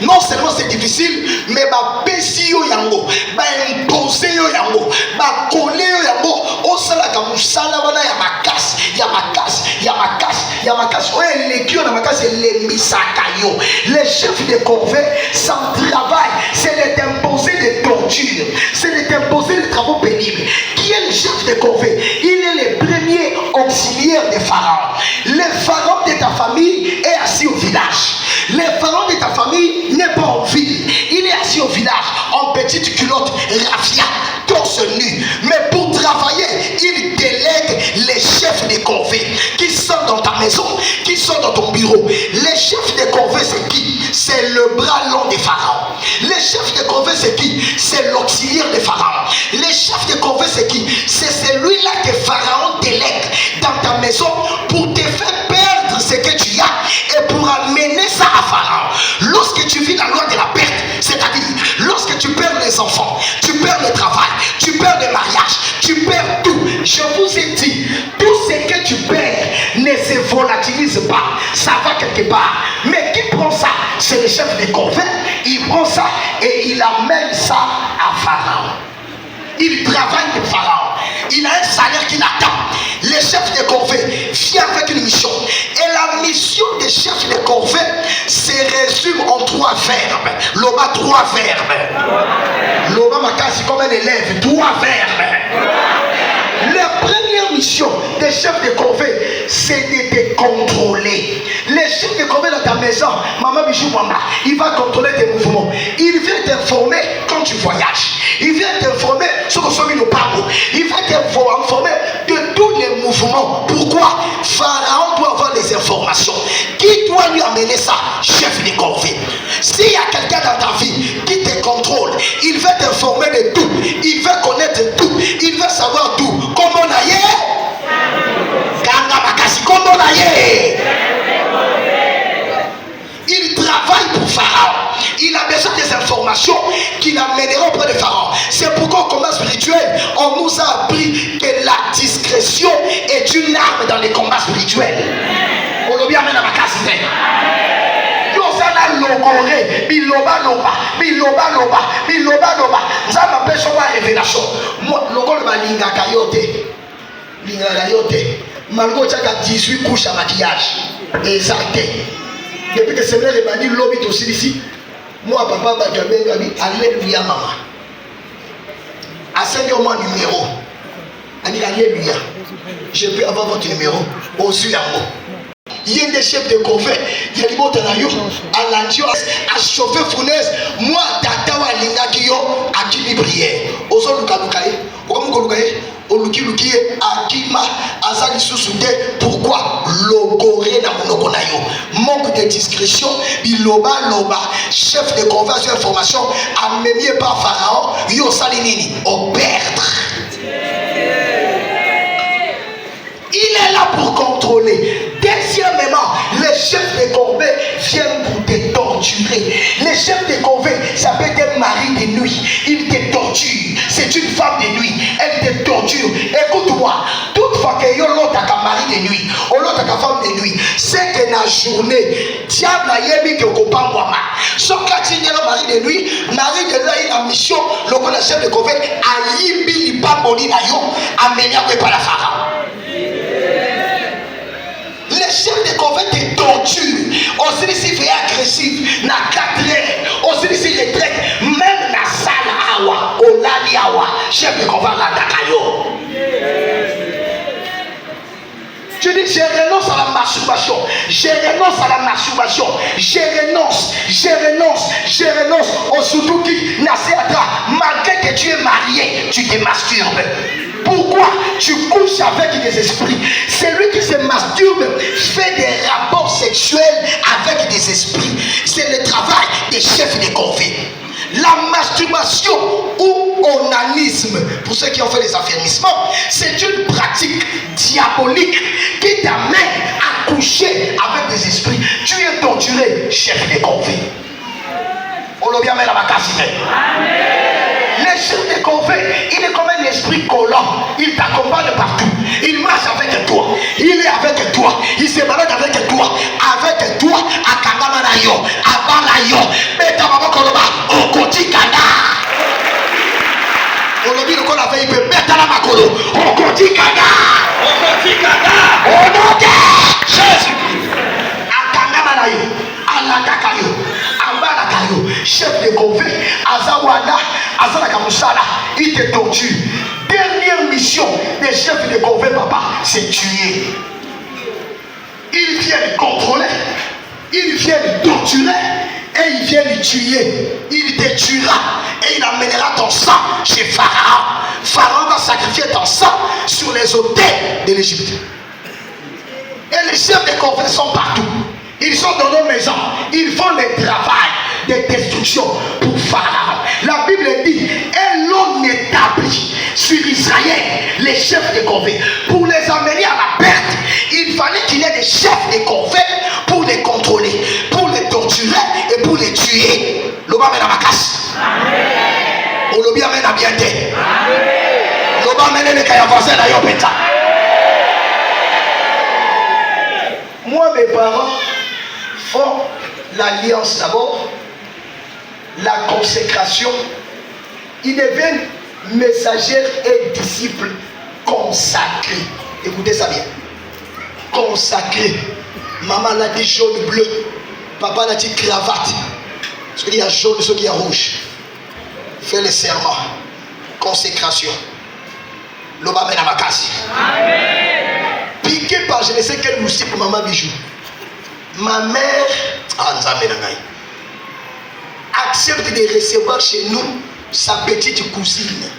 Non seulement c'est difficile, mais ba pesi yo yango, ba imposer yo yango, ba coller yo yango, o sala ka musala wana ya makasi, ya makasi, ya makasi, ya makasi. Oye les qui on a makasi les misaka yo. Les chefs de corvée sans travail, c'est les imposer des tortures, c'est les imposer des travaux pénibles. Qui est le chef de corvée? Il est le premier auxiliaire de Pharaon. Le pharaon de ta famille est assis au village. Le pharaon de ta famille n'est pas en ville. Il est assis au village en petite culotte raffia, torse nu. Mais pour travailler, il délègue les chefs de corvée qui sont dans ta maison, qui sont dans ton bureau. Les chefs de corvée, c'est qui? C'est le bras long de Pharaon. Les chefs de corvée, c'est qui? C'est l'auxiliaire de Pharaon. Les chefs de corvée, c'est qui? C'est celui-là que Pharaon délègue dans ta maison pour te faire perdre ce que tu as et pour amener ça à Pharaon. Lorsque tu vis la loi de la perte, c'est-à-dire lorsque tu perds les enfants, tu perds le travail, tu perds le mariage, tu perds tout. Je vous ai dit, tout ce que tu perds ne se volatilise pas, ça va quelque part. Mais qui prend ça? C'est le chef de corvée. Il prend ça et il amène ça à Pharaon. Il travaille pour Pharaon. Il a un salaire qui l'attend. Le chef de corvée vient avec une mission. Et la mission des chefs de corvée se résume en 3 verbes. Loba 3 verbes. Loba makasi comme un élève. 3 verbes. La première mission des chefs de corvée, c'est de te contrôler. Les chefs de corvée dans ta maison, Maman Bichou Mama, il va contrôler tes mouvements. Il vient t'informer quand tu voyages. Il vient t'informer sur le sommet de Pablo. Il va t'informer de tous les mouvements. Pourquoi? Pharaon doit avoir les informations. Qui doit lui amener ça? Chef de corvée. S'il y a quelqu'un dans ta vie qui te contrôle, il veut t'informer de tout. Il veut connaître tout. Il veut savoir tout. Comment on a yé? Comment on a yé? Il travaille pour Pharaon. Il a besoin des informations qu'il amènera auprès de Pharaon. C'est pourquoi au combat spirituel, on nous a appris que la discrétion est une arme dans les combats spirituels. On l'a bien amené à ma casse. Logoré, biloba loba, biloba loba, biloba loba. Ça m'appelle sur ma révélation. Moi, le gars va linga kayote, linga kayote. Malgré ça, il y a 18 couches à maquillage. Exacté. Depuis que c'est vrai, il m'a dit l'homme est aussi ici. Moi, papa, m'a dit alléluia, maman. À 5 heures, mon numéro. Il dit alléluia. Je peux avoir votre numéro au dessus en haut. Il y a des chefs de corvée, il y a des mots à l'andio, à chauffer fournaise. Moi, tatawa lingakiyo, à qui li prière. Ozo lukalukaye, okamukolukaye, olukilukiye, akima, azali susude. Pourquoi? Logoré na monokonayo. Manque de discrétion, biloba loba, chef de conversion information, amené par Pharaon, yo salinini, au perdre. Il est là pour contrôler. Deuxièmement, les chefs de corvée viennent pour te torturer. Les chefs de corvée, ça peut être un mari de nuit. Il te torture. C'est une femme de nuit. Elle te torture. Écoute-moi. Toutefois que yo l'autre a mari de nuit, ou l'autre a femme de nuit, c'est que la journée, diable a yémi que copain moi. Sauf quand il y a le mari de nuit, mari de nuit a une mission, le chef de corvée a yémi l'ipamboli na yo, a mené par la Pharaon. Les chefs de corvée te torturent. Aussi ici, fait agressif. Na 4 heures. Aussi ici, les traites. Même la salle awa. Olali awa. Chef de corvée la dakayo. Tu dis, je renonce à la masturbation. Je renonce à la masturbation. Je renonce. Je renonce. Je renonce. Au Suzuki, Naseata. Malgré que tu es marié, tu te masturbes. Pourquoi? Tu couches avec des esprits. Celui qui se masturbe fait des rapports sexuels avec des esprits. C'est le travail des chefs de corvée. La masturbation ou onanisme, pour ceux qui ont fait des affermissements, c'est une pratique diabolique qui t'amène à coucher avec des esprits. Tu es torturé, chef de corvée. On l'a bien mis dans ma casse. Le chef de corvée, il est comme un esprit collant. Il t'accompagne partout. Il marche avec toi. Il est avec toi. Il se balade avec toi. Avec toi, à Kangamanayo, à Balayo. Mais Okotikanga. Au nom de Jésus-Christ. Akangama na yo, alandaka yo, abalaka yo. Chef de Gové, Azawana, Azanaka Moussala, il te torture. Dernière mission des chefs de Gové, papa, c'est tuer. Ils viennent contrôler, ils viennent torturer et ils viennent tuer. Il te tuera et il amènera ton sang chez Pharaon. Pharaon va sacrifier ton sang sur les autels de l'Égypte. Et les chefs de Gové sont partout. Ils sont dans nos maisons. Ils font le travail de destruction pour Pharaon. La Bible dit, et l'on établit sur Israël les chefs de Gové. Pour les amener à la perte, il fallait qu'il y ait des chefs de Gové pour les contrôler, pour les torturer et pour les tuer. Loba mena makas. Olobi amena biente. Loba mena le kaya voisin na yo peta. Moi, mes parents font l'alliance d'abord, la consécration. Ils deviennent messagers et disciples consacrés. Écoutez ça bien. Consacrés. Maman l'a dit jaune bleu. Papa l'a dit cravate. Ce qui est jaune, ce qui est rouge. Fais le serment. Consécration. L'Oba mena makasi. Piqué par je ne sais quel moustique pour maman bijou. Ma mère accepte de recevoir chez nous sa petite cousine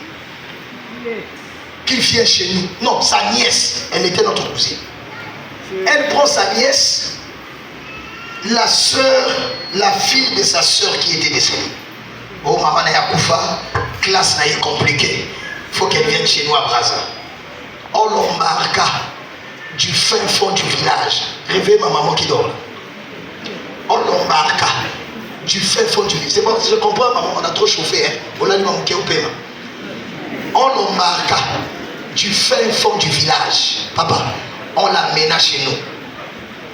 qui vient chez nous. Non, sa nièce, elle était notre cousine. Elle prend sa nièce, la soeur, la fille de sa soeur qui était décédée. Oh, maman n'a pas classe n'a compliquée. Il faut qu'elle vienne chez nous à Brazza. On l'embarque du fin fond du village. Réveille ma maman qui dort. On l'embarque du fin fond du village. C'est bon, je comprends, maman, on a trop chauffé. Hein? On a dit maman qui est au paiement. On l'embarque du fin fond du village. Papa, on l'amène chez nous.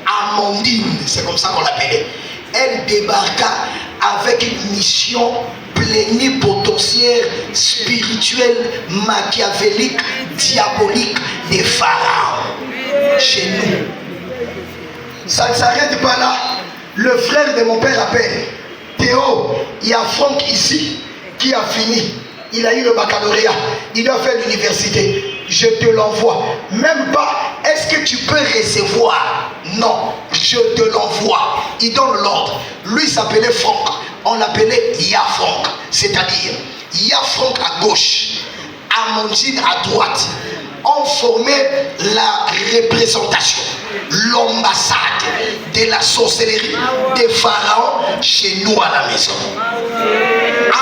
Amandine, c'est comme ça qu'on l'appelait. Elle débarqua avec une mission plénipotentiaire, spirituelle, machiavélique, diabolique des pharaons. Chez nous. Ça ne s'arrête pas là. Le frère de mon père appelle Théo. Il y a Franck ici qui a fini. Il a eu le baccalauréat. Il a fait l'université. Je te l'envoie. Même pas, est-ce que tu peux recevoir? Non, je te l'envoie. Il donne l'ordre. Lui s'appelait Franck. On l'appelait Yafranck. C'est-à-dire, Yafranck à gauche, Amandine à droite. On formait la représentation, l'ambassade de la sorcellerie des pharaons chez nous à la maison.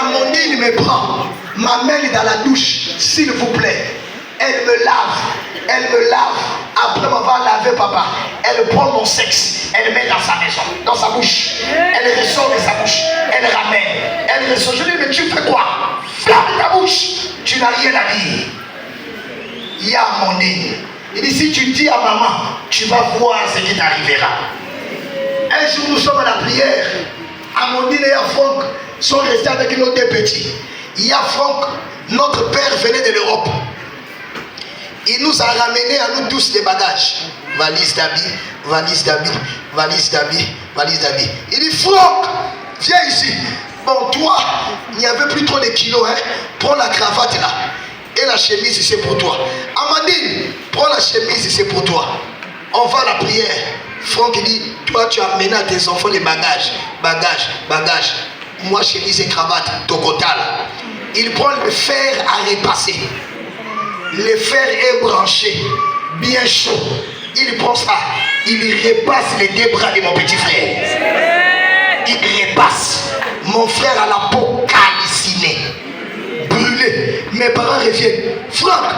Amandine me prend, m'amène dans la douche, s'il vous plaît. Elle me lave. Après m'avoir lavé, papa, elle prend mon sexe, elle met dans sa maison, dans sa bouche. Elle ressort de sa bouche, elle ramène, elle ressort. Je lui dis, mais tu fais quoi? Ferme ta bouche, tu n'as rien à dire. Il y a Amandine. Il dit, si tu dis à maman, tu vas voir ce qui t'arrivera. Un jour, nous sommes à la prière. Amandine et Franck sont restés avec nos deux petits. Franck, notre père venait de l'Europe. Il nous a ramené à nous tous des bagages. Valise d'habits, valise d'habits, valise d'habits, valise d'habits. Il dit, Franck, viens ici. Bon, toi, il n'y avait plus trop de kilos. Hein? Prends la cravate là. Et la chemise, c'est pour toi. Amandine, prends la chemise, c'est pour toi. On va à la prière. Franck dit, toi, tu as amené à tes enfants les bagages. Bagages. Moi, chemise et cravate, tocotal. Il prend le fer à repasser. Le fer est branché, bien chaud. Il prend ça. Il repasse les deux bras de mon petit frère. Il repasse. Mon frère a la peau calcinée. Brûlé. Mes parents reviennent. Franck,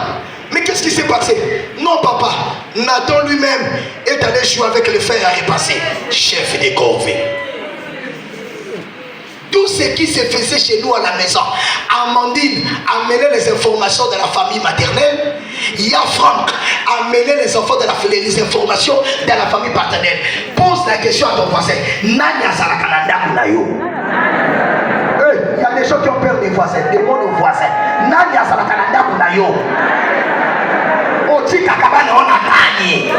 mais qu'est-ce qui s'est passé? Non, papa. Nathan lui-même est allé jouer avec le fer à repasser. Chef des corvées. Tout ce qui se faisait chez nous à la maison. Amandine amenait les informations de la famille maternelle. Franck amenait les informations de la famille paternelle. Pose la question à ton voisin. Nani azala Canada kunayo? Il y a des gens qui ont peur des voisins. Demande aux voisins. Nani azala Canada kunayo? tika kabana ona nani.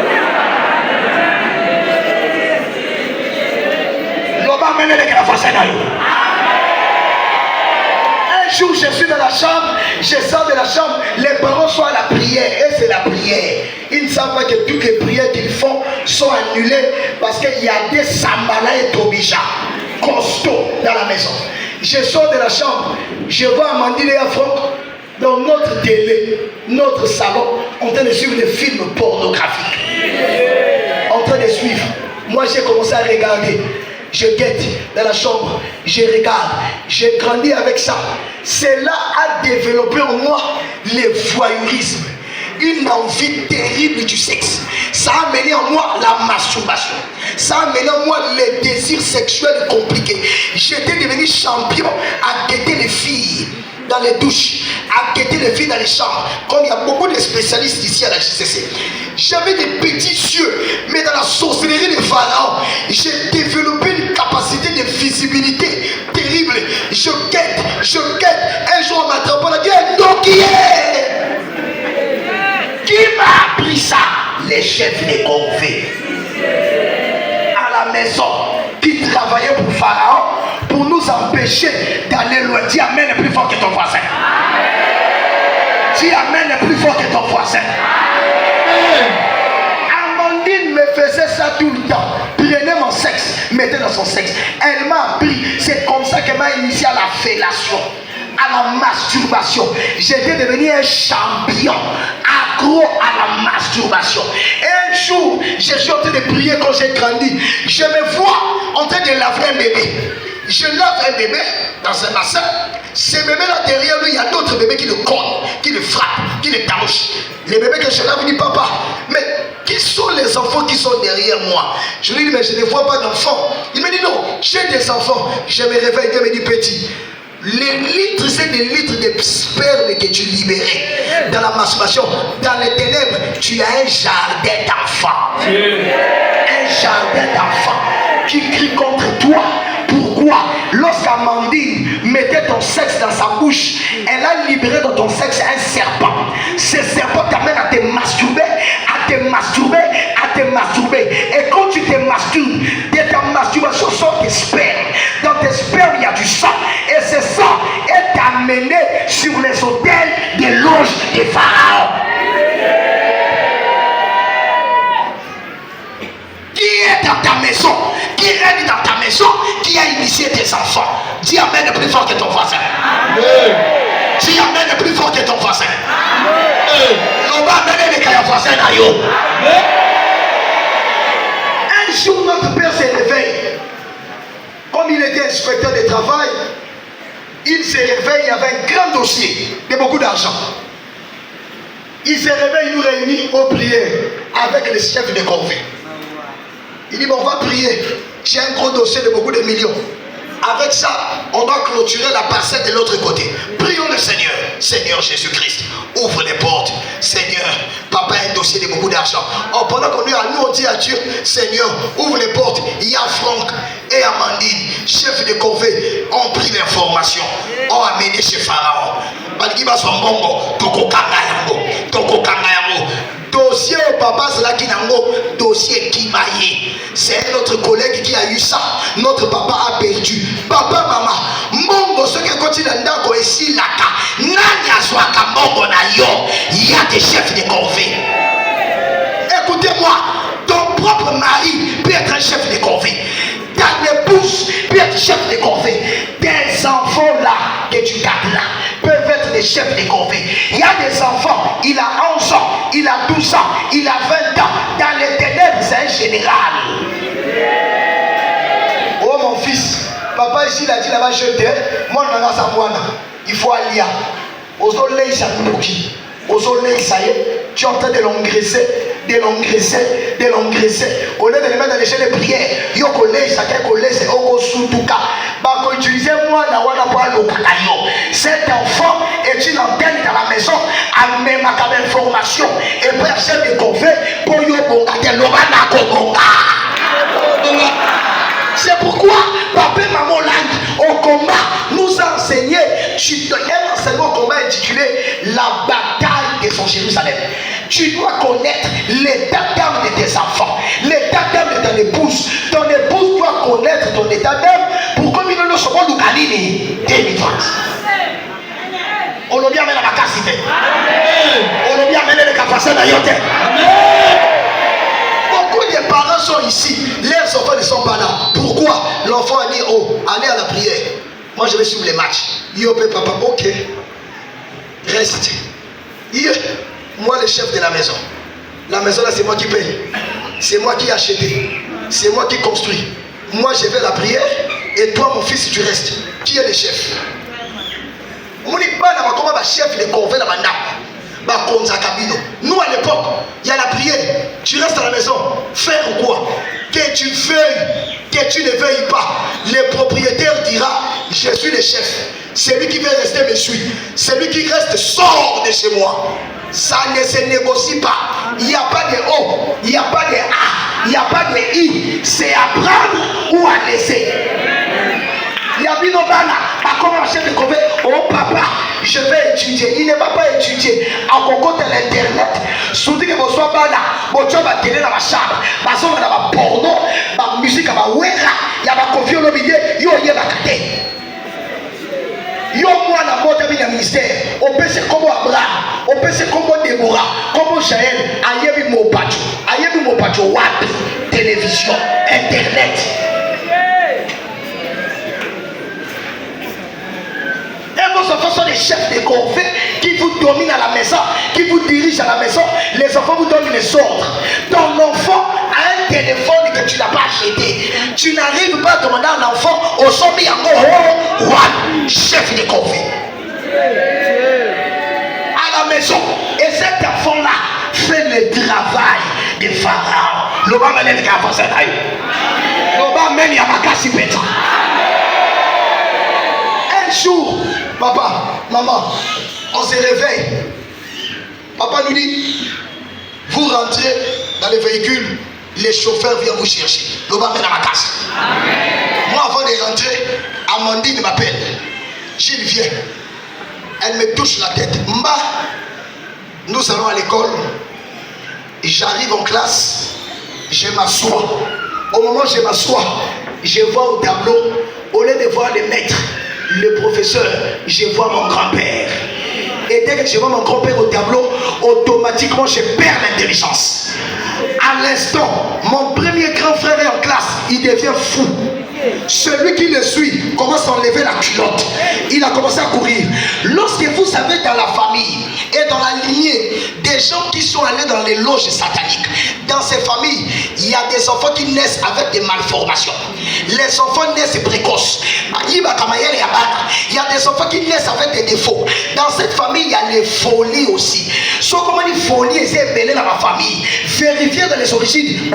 Loba mene le kala fasa na yo. Un jour, je suis dans la chambre, je sors de la chambre, les parents sont à la prière, et c'est la prière. Ils ne savent pas que toutes les prières qu'ils font sont annulées parce qu'il y a des sambala et tobija costauds dans la maison. Je sors de la chambre, je vois Amandine et Franck dans notre télé, notre salon, en train de suivre des films pornographiques. En train de suivre. Moi, j'ai commencé à regarder. Je guette dans la chambre, je regarde, j'ai grandi avec ça. Cela a développé en moi le voyeurisme, une envie terrible du sexe. Ça a amené en moi la masturbation. Ça a amené en moi les désirs sexuels compliqués. J'étais devenu champion à guetter les filles dans les douches, à guetter les filles dans les chambres. Comme il y a beaucoup de spécialistes ici à la JCC. J'avais des petits yeux, mais dans la sorcellerie des pharaons, j'ai développé une capacité de visibilité terrible. Je guette. Un jour, on m'attrape, on a dit, donc qui m'a appris ça? Les chefs des corvées à la maison, qui travaillaient pour Pharaon, pour nous empêcher d'aller loin. Dis amen est plus fort que ton voisin. Dis amen est plus fort que ton voisin. Amandine me faisait ça tout le temps. Prenait mon sexe, mettait dans son sexe. Elle m'a appris. C'est comme ça qu'elle m'a initié à la fellation, à la masturbation. J'étais devenu un champion accro à la masturbation. Et un jour, je suis en train de prier quand j'ai grandi. Je me vois en train de laver un bébé. Je lave un bébé dans un bassin. Ce bébé-là, derrière lui, il y a d'autres bébés qui le cognent, qui le frappent, qui le tangent. Les bébés que je lave, il dit, papa, mais qui sont les enfants qui sont derrière moi? Je lui dis, mais je ne vois pas d'enfants. Il me dit, non, j'ai des enfants. Je me réveille, il me dit, petit, les litres, c'est des litres de sperme que tu libérais dans la masturbation. Dans les ténèbres, tu as un jardin d'enfants. Un jardin d'enfants qui crie contre toi. Pourquoi? Lorsqu'Amandine mettait ton sexe dans sa bouche, elle a libéré dans ton sexe un serpent. Ce serpent t'amène à te masturber, à te masturber, à te masturber. Et quand tu te masturbes, de ta masturbation sort tes spermes. Dans tes spermes, il y a du sang. Et ce sang est amené sur les autels des loges des pharaons. Qui est dans ta maison? Qui règne dans ta maison? Qui a initié tes enfants? Dis amen est plus fort que ton voisin. Amen. Dis amen est plus fort que ton voisin. Amen. On va amener les cailloux voisins à yo. Un jour, notre père s'est réveillé. Comme il était inspecteur de travail, il s'est réveillé, il y avait un grand dossier de beaucoup d'argent. Il s'est réveillé, il nous réunit aux prières avec les chefs de corvée. Il dit, bon, on va prier. J'ai un gros dossier de beaucoup de millions. Avec ça, on doit clôturer la parcelle de l'autre côté. Prions le Seigneur. Seigneur Jésus-Christ, ouvre les portes. Seigneur, papa a un dossier de beaucoup d'argent. Oh, pendant qu'on est à nous, on dit à Dieu, Seigneur, ouvre les portes. Il y a Franck et Amandine, chef de corvée, ont pris l'information, ont amené chez Pharaon. Dossier au papa, c'est là qui n'a pas dossier qui maillé. C'est un autre collègue qui a eu ça. Notre papa a perdu. Papa, maman, mongo ce qui continue d'andako ici là, nanya swaka mongo na yo. Il y a des chefs de corvée. Écoutez-moi, ton propre mari peut être un chef de corvée. Ta épouse peut être chef de corvée. Tes enfants là que tu gardes là peuvent être des chefs de corvée. Il y a des enfants, il a 11 ans, il a 12 ans, il a 20 ans. Dans les ténèbres, c'est un général. Oh mon fils, papa ici il a dit là-bas, je t'aime. Moi, il faut aller. Tu es en train de l'engraisser, de l'engraisser, de l'engraisser. Au lieu de le mettre dans les chaînes de prière, yo collège, chacun collège, c'est au sous-touka. Bah, pour utiliser moi, cet enfant est une antenne dans la maison, a même ma information. Et pour chef de corvée, pour yo c'est pourquoi papa et maman Lang au combat nous a enseigné un enseignement au combat intitulé La bataille de son Jérusalem. Tu dois connaître l'état d'âme de tes enfants, l'état d'âme de ton épouse. Ton épouse doit connaître ton état d'âme pour que nous ne soyons pas Lukalini 2020. On l'a bien amené à la casse. On l'a bien amené à la capacité d'ayote. Beaucoup de parents sont ici, leurs enfants ne sont pas là. Pourquoi? L'enfant a dit, oh, allez à la prière. Moi je vais suivre les matchs. Yo, papa, ok. Reste. Moi le chef de la maison. La maison là c'est moi qui paye. C'est moi qui ai acheté. C'est moi qui construis. Moi je vais à la prière. Et toi mon fils tu restes. Qui est le chef? On dit pas dans comment chef de convaincre dans ma nappe. Nous à l'époque, il y a la prière. Tu restes à la maison. Faire ou quoi? Que tu veuilles, que tu ne veuilles pas. Le propriétaire dira, je suis le chef. Celui qui veut rester me suit. Celui qui reste sort de chez moi. Ça ne se négocie pas. Il n'y a pas de O, il n'y a pas de A, il n'y a pas de I. C'est à prendre ou à laisser. Il y a bien comment chef de convaincre, oh papa, je vais étudier. Il ne va pas étudier. À côté de l'internet, surtout que vous soyez bana, vous soyez télé dans la chambre, vous soyez dans la porno, la musique, la wera, il y a la confiance au milieu, il y a la kate. Yo moi na mota bi na ministère, on peut se comme Abraham, on peut se comme Déborah, comme Jaël, ayebi mo pacho, wapi, télévision, internet. Et vos enfants sont des chefs de corvée qui vous dominent à la maison, qui vous dirigent à la maison. Les enfants vous donnent les ordres. Ton enfant a un téléphone que tu n'as pas acheté. Tu n'arrives pas à demander à un enfant au sommet en haut, chef de corvée. À la maison. Et cet enfant-là fait le travail de Pharaon. Le bas mène les enfants, c'est là. Le bas mène Yamakasi Pétan. Un jour, papa, maman, on se réveille. Papa nous dit, vous rentrez dans le véhicule, les chauffeurs viennent vous chercher. Le bas mène à ma casse. Moi, avant de rentrer, Amandine m'appelle. Gilles vient. Elle me touche la tête. Mba, nous allons à l'école. J'arrive en classe. Je m'assois. Au moment où je m'assois, je vois au tableau, au lieu de voir le maître, le professeur, je vois mon grand-père. Et dès que je vois mon grand-père au tableau, automatiquement je perds l'intelligence. À l'instant, mon premier grand frère est en classe, il devient fou. Celui qui le suit commence à enlever la culotte. Il a commencé à courir. Lorsque vous avez dans la famille et dans la lignée des gens qui sont allés dans les loges sataniques, dans ces familles, il y a des enfants qui naissent avec des malformations. Les enfants naissent précoces. Il y a des enfants qui naissent avec des défauts. Dans cette famille, il y a les folies aussi. Soit comment les folies étaient ébellées dans ma famille. Vérifiez dans les origines.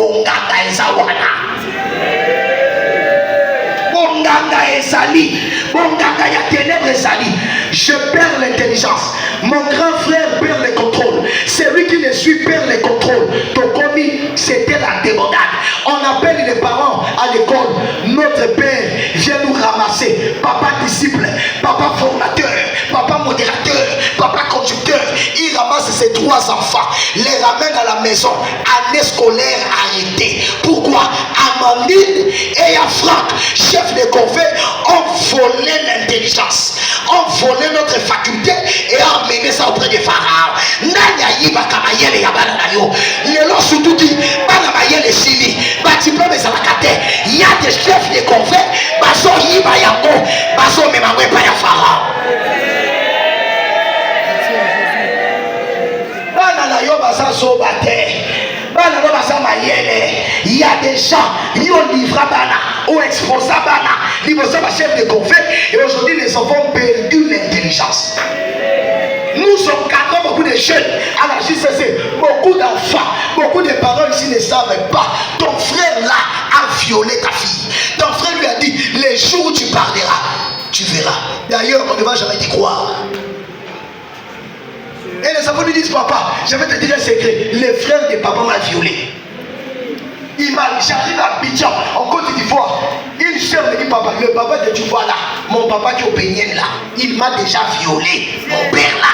Je perds l'intelligence. Mon grand frère perd le contrôle. Celui qui le suit perd le contrôle. Tokomi, c'était la débandade. On appelle les parents à l'école. Notre père vient nous ramasser. Papa disciple, papa formateur, papa modérateur, papa conducteur. Il ramasse ses 3 enfants, les ramène à la maison. Année scolaire arrêtée. Pourquoi? Amandine et Franck, chef de corvée, ont volé l'intelligence, ont volé notre faculté et ont amené ça auprès de Pharaon. Il y a des chefs de corvée, il y a des gens qui ont livré ou exposé chef de corvée et aujourd'hui les enfants ont perdu l'intelligence. Nous encadrons beaucoup de jeunes à la JCC, beaucoup d'enfants, beaucoup de parents ici ne savent pas. Ton frère là a violé ta fille. Ton frère lui a dit, les jours où tu parleras, tu verras. D'ailleurs, on ne va jamais t'y croire. Et les enfants lui disent, papa, je vais te dire un secret. Le frère de papa m'a violé. J'arrive à Abidjan, en Côte d'Ivoire. Une soeur me dit, papa, le papa que tu vois là, mon papa qui est au Bénin là, il m'a déjà violé, mon père là.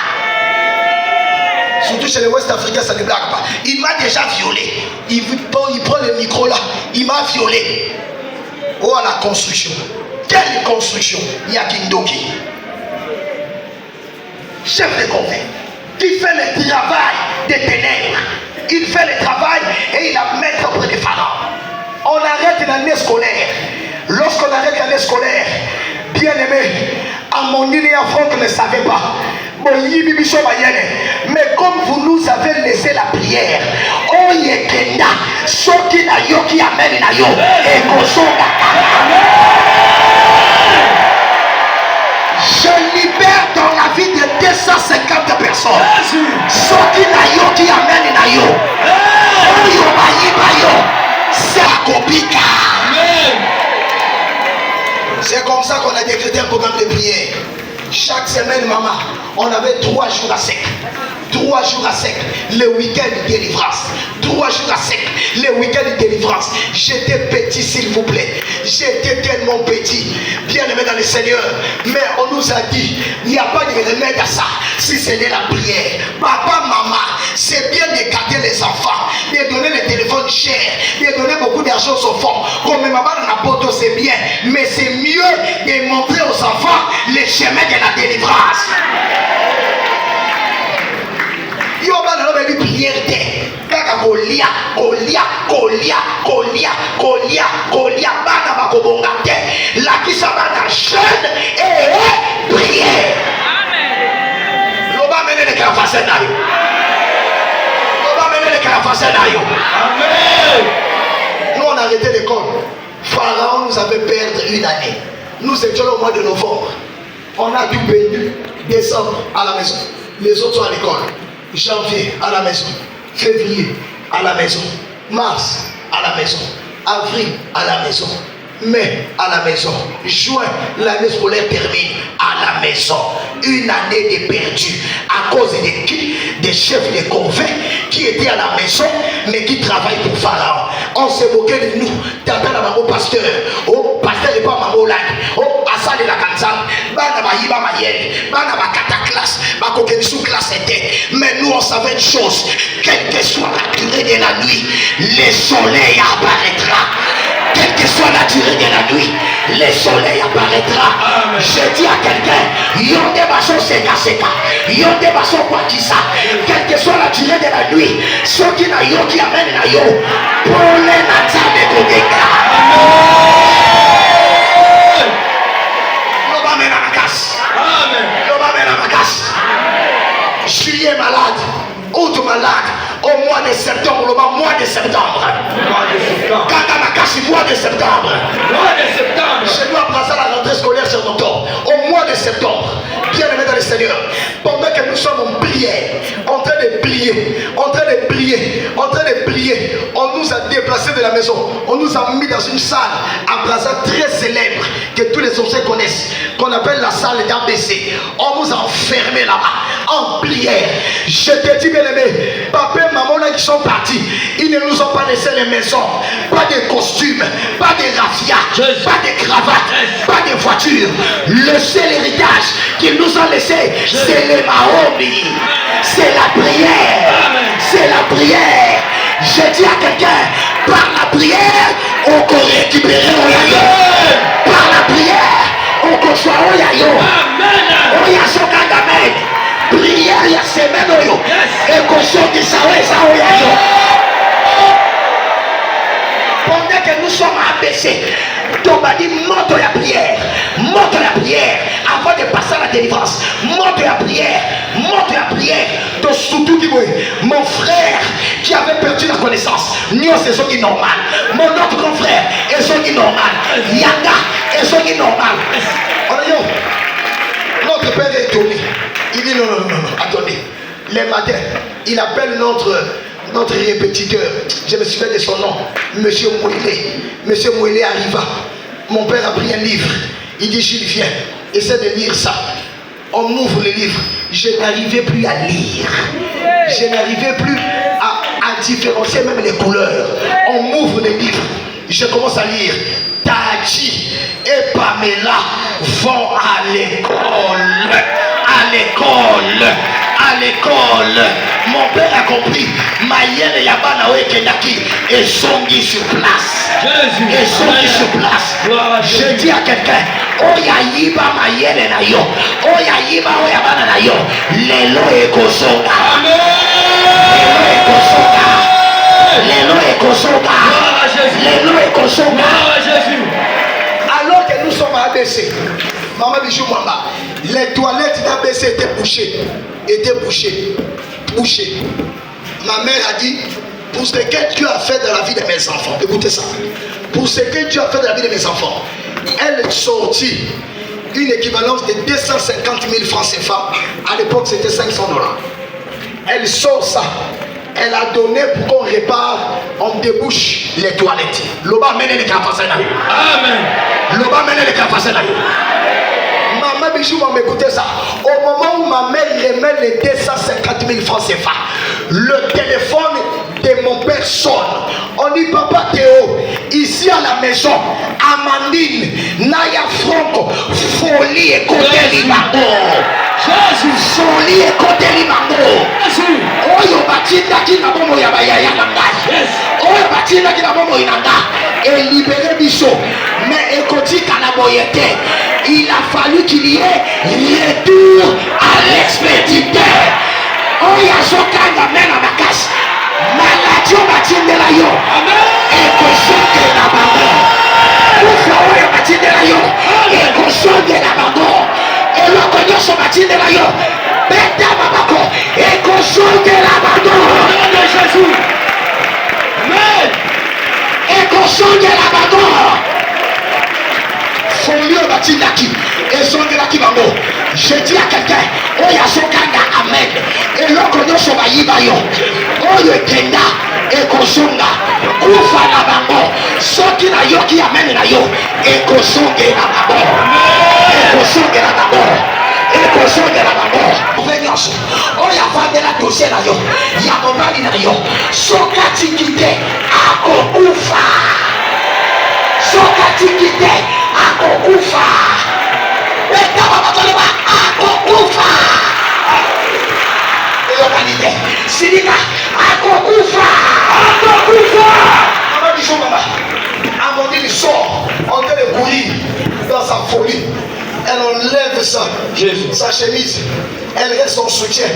Surtout chez les West Africains, ça ne blague pas. Il m'a déjà violé. Il prend le micro là. Il m'a violé. Oh, à la construction. Quelle construction? Yakindoki. Chef de convoi. Qui fait le travail des ténèbres. Il fait le travail et il la met auprès des pharaons. On arrête l'année scolaire. Lorsqu'on arrête l'année scolaire, bien aimé, Amandine et Franck ne savaient pas. Mais comme vous nous avez laissé la prière, oh yekenda, soki na yo qui amène na yo, et kosonga. Je libère dans la vie de 250 personnes. Soki na yo qui amène na yo, oh yo bayiba yo, c'est akobika. C'est comme ça qu'on a décrété un programme de prière. Chaque semaine, maman, on avait 3 jours à sec. 3 jours à sec. Le week-end de délivrance. 3 jours à sec. Le week-end de délivrance. J'étais petit, s'il vous plaît. J'étais tellement petit. Bien aimé dans le Seigneur. Mais on nous a dit, il n'y a pas de remède à ça. Si ce n'est la prière. Papa, maman, c'est bien de garder les enfants. De donner les téléphones chers. De donner beaucoup d'argent aux enfants. Comme maman dans la poteau, c'est bien. Mais c'est mieux de montrer aux enfants les chemins de la délivrance. Yo ba na ba bi prière te. Kaka kolia bana ba kobonga te. La ki sa ba na chaîne et prière. Amen. Lo ba mene le ka fase na yo. Lo ba mene le ka fase na yo. Amen. Nous on a arrêté l'école. Pharaon nous avait perdu une année. Nous étions au mois de novembre. On a dû payer décembre à la maison. Les autres sont à l'école. Janvier à la maison. Février à la maison. Mars à la maison. Avril à la maison. Mai à la maison. Juin, l'année scolaire termine à la maison. Une année de perdu à cause des chefs de convaincre qui étaient à la maison mais qui travaillent pour Pharaon. On s'est moqué de nous. Tata la maman pasteur. Oh, pasteur n'est pas maman là. Oh, Assa de la Kanzam. Bana ba yiba mayel. Bana ba kata classe. Ba koken sous classe était. Mais nous on savait une chose. Quelle que soit la durée de la nuit, le soleil apparaîtra. Quelle que soit la durée de la nuit, le soleil apparaîtra. Amen. Je dis à quelqu'un, yonde baso seka seka, yonde baso kwatisa. Quelle que soit la durée de la nuit, ceux qui na yo qui amène na yo, pour les natame kodeka. Loba mena makas. Amen. Loba mena makas. Juillet malade, août malade. Au mois de septembre, le mois de septembre. Mois de septembre. Je dois passer à la rentrée scolaire sur mon temps. Au mois de septembre. Bien aimé dans le Seigneur. Pendant que nous sommes en prière, en train de prier, en train de prier, en train de prier, on nous a déplacés de la maison. On nous a mis dans une salle à Brazza très célèbre que tous les anciens connaissent, qu'on appelle la salle d'ABC. On nous a enfermés là-bas en prière. Je te dis, bien aimé, papa et maman là qui sont partis, ils ne nous ont pas laissé les maisons, pas de costumes, pas de raffia, pas de cravates, pas de voitures. Le seul héritage qu'ils nous ont laissé, c'est les Mahomi. C'est la prière. C'est la prière. Je dis à quelqu'un, par la prière, on peut récupérer Oyayo. Par la prière, on conçoit Oyayo. Oyasokandamed. Prière, il y a semaine Oyo. Et conçoit qui s'arrête à Oyayo. Pendant que nous sommes abaissés, Toba dit monte la prière, avant de passer à la délivrance, monte la prière, de surtout mon frère qui avait perdu la connaissance, nous c'est ce qui est normal, mon autre grand frère est ce qui est normal, Yanga est ce qui est normal. Notre père est étonné, il dit non, attendez, les matins, il appelle notre répétiteur, je me souviens de son nom, Monsieur Mouillet. Monsieur Mouillet arriva. Mon père a pris un livre. Il dit, Jules, viens, essaie de lire ça. On m'ouvre le livre. Je n'arrivais plus à lire. Je n'arrivais plus à différencier même les couleurs. On m'ouvre le livre. Je commence à lire. Tadji et Pamela vont à l'école. à l'école. À l'école, mon père a compris. Mayele Yabana Kendaki et songi sur place. Et songi sur place. Je dis à quelqu'un, Oya Yiba Mayele na yo, Oya Yiba Oyabana na yo, Lelo Ekosonga. Lelo Ekosonga. Lelo Ekosonga. Lelo Ekosonga. Alors que nous sommes à ABC, Maman Bichou Mamba, les toilettes d'ABC étaient bouchées. Bouchées. Ma mère a dit, pour ce que Dieu a fait dans la vie de mes enfants, écoutez ça, pour ce que Dieu a fait dans la vie de mes enfants, elle sortit une équivalence de 250 000 francs CFA. À l'époque, c'était 500 $. Elle sort ça. Elle a donné pour qu'on répare, on débouche les toilettes. Loba mène les capacités. Amen. Loba mène les capacités. Maman Bichou m'a écouté ça. Au moment où ma mère remet les 250 000 francs CFA, le téléphone de mon père sonne. On dit papa Théo, ici à la maison, Amandine, Naya Franco, folie et côté Limango. Jésus, folie et côté Limango. Oyo batinda kina momo ya bayaya nanga. Oyo batinda kina momo inanga. Et libérer Bichot. Mais écoutez Kanaboyete. Il a fallu qu'il y ait retour à l'expéditeur. Oh, il y a son cas de même à ma casse. Maladie, on va tirer la yo. Et cochon de la maman. Nous ferons le bâtiment de la yo. Et cochon de la maman. Et l'on connaît son bâtiment de la yo. Bête à maman. Et cochon de la maman. Au nom de Jésus. Amen. Et cochon de la maman. Folie au bâtiment et son de la Kibango. Je dis à quelqu'un, oh ya son kanga amen. Et l'on connaît son baïbayo. Oh ya kenda et kosonga. Kufa na bango. Soki na yo qui amène na yo. Et kosonge na bango. Et kosonge na bango. Et kosonge na bango. Venance. Oh ya fande la dossier na yo. Ya mobali na yo. Soka tikite akokufa. Soka tikite akokufa. Betaba batoleba akokufa. Localité. Sidika akokufa. Akokufa. Maman Bichot Mamba. Amandine sort en train de courir dans sa folie. Elle enlève sa chemise. Elle reste en soutien.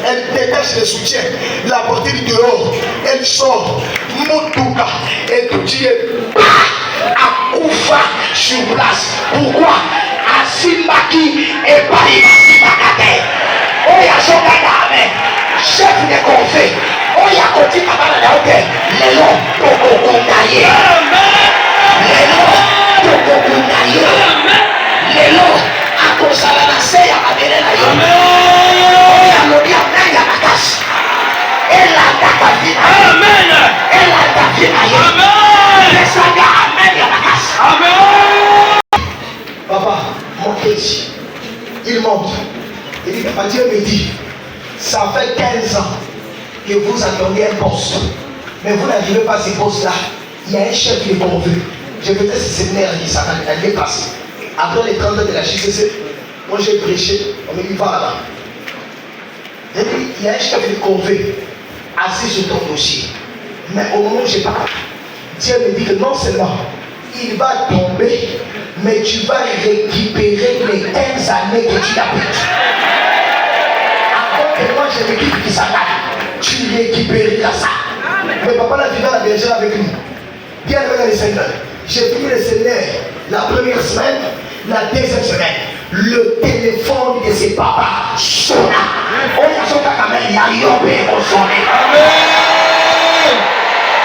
Elle détache le soutien. La portée du dehors. Elle sort. Moutouka. Et tout y est. Akufa sur place. Pourquoi? Asimbaki et Païmasimakate. Oya Sokagame. Chef de conflit. Oya Koti Kabana Naoke. Lelo Tokokundaye. Lelo Tokokundaye. Lelo Akosala Seya Kabela Yo. Oya Lodi Amen Yamakas. Ela Takavina. Amen. Ela Takavina Yo. Amen. Lesaga Amen Yamakas. Amen. Papa, montez ici. Il monte. Il dit, papa, Dieu me dit, ça fait 15 ans que vous attendez un poste. Mais vous n'arrivez pas à ce poste-là. Il y a un chef qui est convaincu. Je veux dire, c'est ce nerf qui s'attend. Elle est passée. Après les 30 ans de la JCC, moi j'ai prêché. On me dit, va là-bas. Et puis, il y a un chef qui est convaincu. Assis sur ton dossier. Mais au moment où je parle, Dieu me dit que non seulement il va tomber, mais tu vas récupérer les 15 années que tu as perdues. Avant que moi je me dis qu'il s'arrête, tu récupéreras ça. Mais papa l'a vivant la bergère avec nous. Bien avec le Seigneur. J'ai pris le Seigneur la première semaine, la deuxième semaine. Le téléphone de ses papas sonna. On a son caméra, il y a yobé au sonné.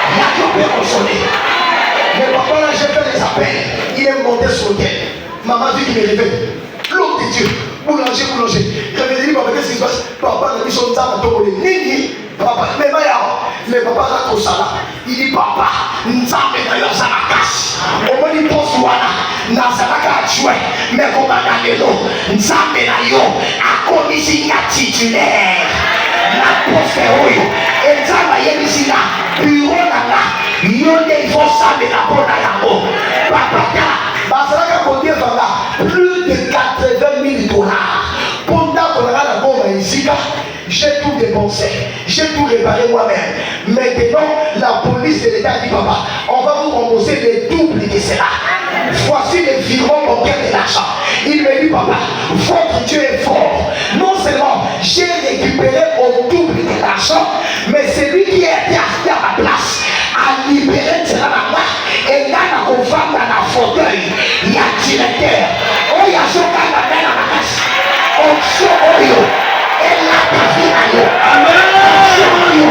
Il y a yobé au sonné. Mais papa là, j'ai fait les appels. Il est monté sur le terre. Maman dit qu'il me réveille. L'homme de Dieu. Boulanger. Je me dis, papa, qu'est-ce qui se passe? Papa, la mission de ça, Nini. Papa, mais papa là, tout ça là. Il dit, papa, nous avons fait la casse. On me dit, pour soi là, nous avons joué. Mais comment gagner l'eau? Nous avons fait yo. À commission titulaire. La poste est où? Et nous avons fait ici là. Bureau là. Il faut savoir la bonne à la Papa, plus de 80 000 $. Pendant qu'on dépensé. J'ai tout réparé moi-même. Maintenant, la police de l'État dit papa, on va vous rembourser le double de cela. Voici les virements bancaires de l'argent. Il me dit papa, votre Dieu est fort. Non seulement j'ai récupéré au double de l'argent, mais celui qui a été assis à ma place a libéré cela la main. Et là, on va dans la fauteuil. Il y a directeur. Oh, il y a ce gars la main à ma place. On se oyo. Et là, ta vie à yo. Amen. On se oyo.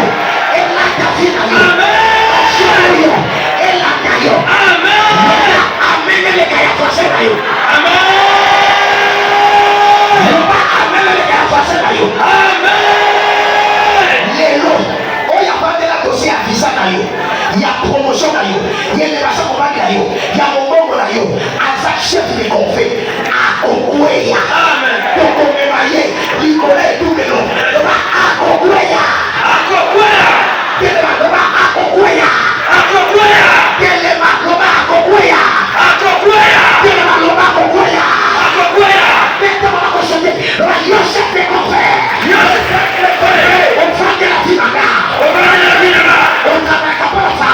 Et là, ta vie à yo. Amen. On se oyo. Et là, ta yo. Amen. Amen. Les gars, il y a passé à yo. Amen. Amen. Les gars, il y a passé à yo. Amen. Les lots. Oh, il y a pas de la dossier à visa à yo. Il y a promotion à yo. Il y a l'élévation pour moi à yo. Il y a mon bon à yo. À sa chef de conflit. À Okouéa. Amen. Pour qu'on me maille. Rigoler tout le monde. À Okouéa. À Okouéa. Quel est ma loma à Okouéa. À Okouéa. Quel est ma loma à Okouéa. À Okouéa. Quel est ma loma à Okouéa. À Okouéa. Maintenant, on va chanter. Yosef de conflit. Yosef de conflit. On va de la vie là. On va de la vie là. On travaille pas pour ça.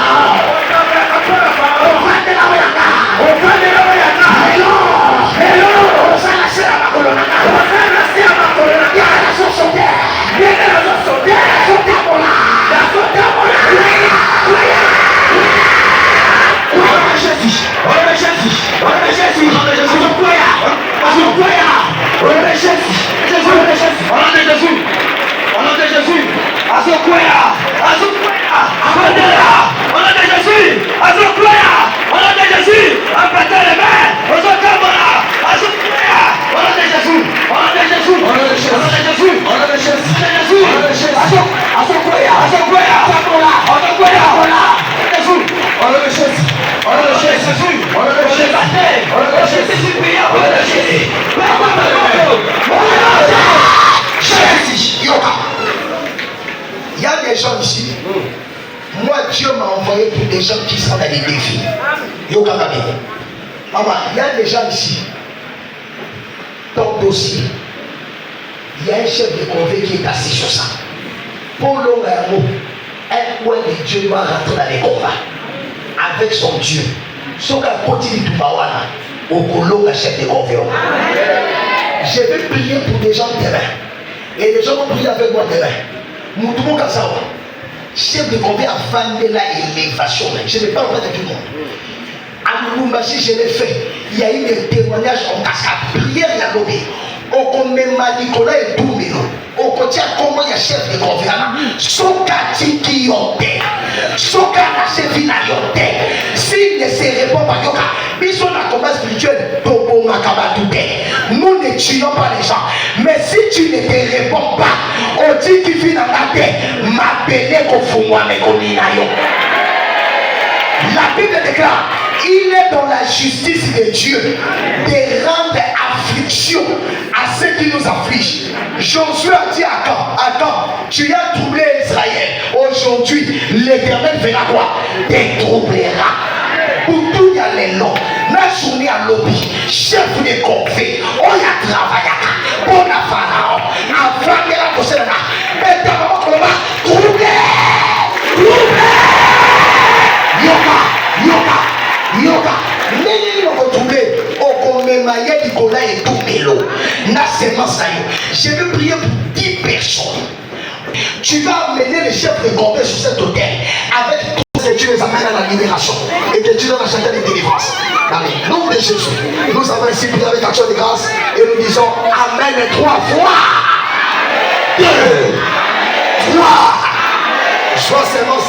Il y a des gens ici. Moi, Dieu m'a envoyé pour des gens qui sont dans des défis. Maman, il y a des gens ici. Ton dossier, il y a un chef de convoi qui est assis sur ça. Pour l'homme, un point de Dieu doit rentrer dans les combats avec son Dieu. Ce qu'on continue tout bawana, au colo, la chef de convoi. Je vais prier pour des gens de terrain. Et les gens vont prier avec moi demain. Moutoumo Kazawa, chef de convoi a vendu la élévation. Je ne parle pas de tout le monde. À Moumbashi, je l'ai fait. Il y a eu des témoignages en cascade. Prière, il y a lobby. Au Komema Nicolas et Doumino. Au côté, comment il y a chef de convoi. Soka Tiki Yote. Soka Nasevi na Yote. S'il ne se répond pas, Yoka. Ils sont dans le combat spirituel. Tobo Makabatoute. Nous ne tuons pas les gens. Mais si tu ne te réponds pas, on dit qu'il vit dans la terre. M'appeler Kofumwa Mekoninayo. La Bible déclare, il est dans la justice de Dieu de rendre affliction à ceux qui nous affligent. Josué a dit à quand tu as troublé Israël. Aujourd'hui, l'Éternel fera quoi? Te troublera. Pour tout il y a les noms. La journée à lobby, chef de conflit, on y a travaillé. On a pharaon. Avant de la possède là. Maintenant, on va troubler. Yoga, mais nous avons trouvé au commémorer Nicolas et Doumelo. Je vais prier pour 10 personnes. Tu vas amener les chefs de convoi sur cet hôtel avec tous ces Dieu les amène à la libération et que Dieu donne la chanter de délivrance. Amen. Nom de Jésus, nous avons ici prié avec action de grâce et nous disons Amen 3 fois. 2, 3. Sois seulement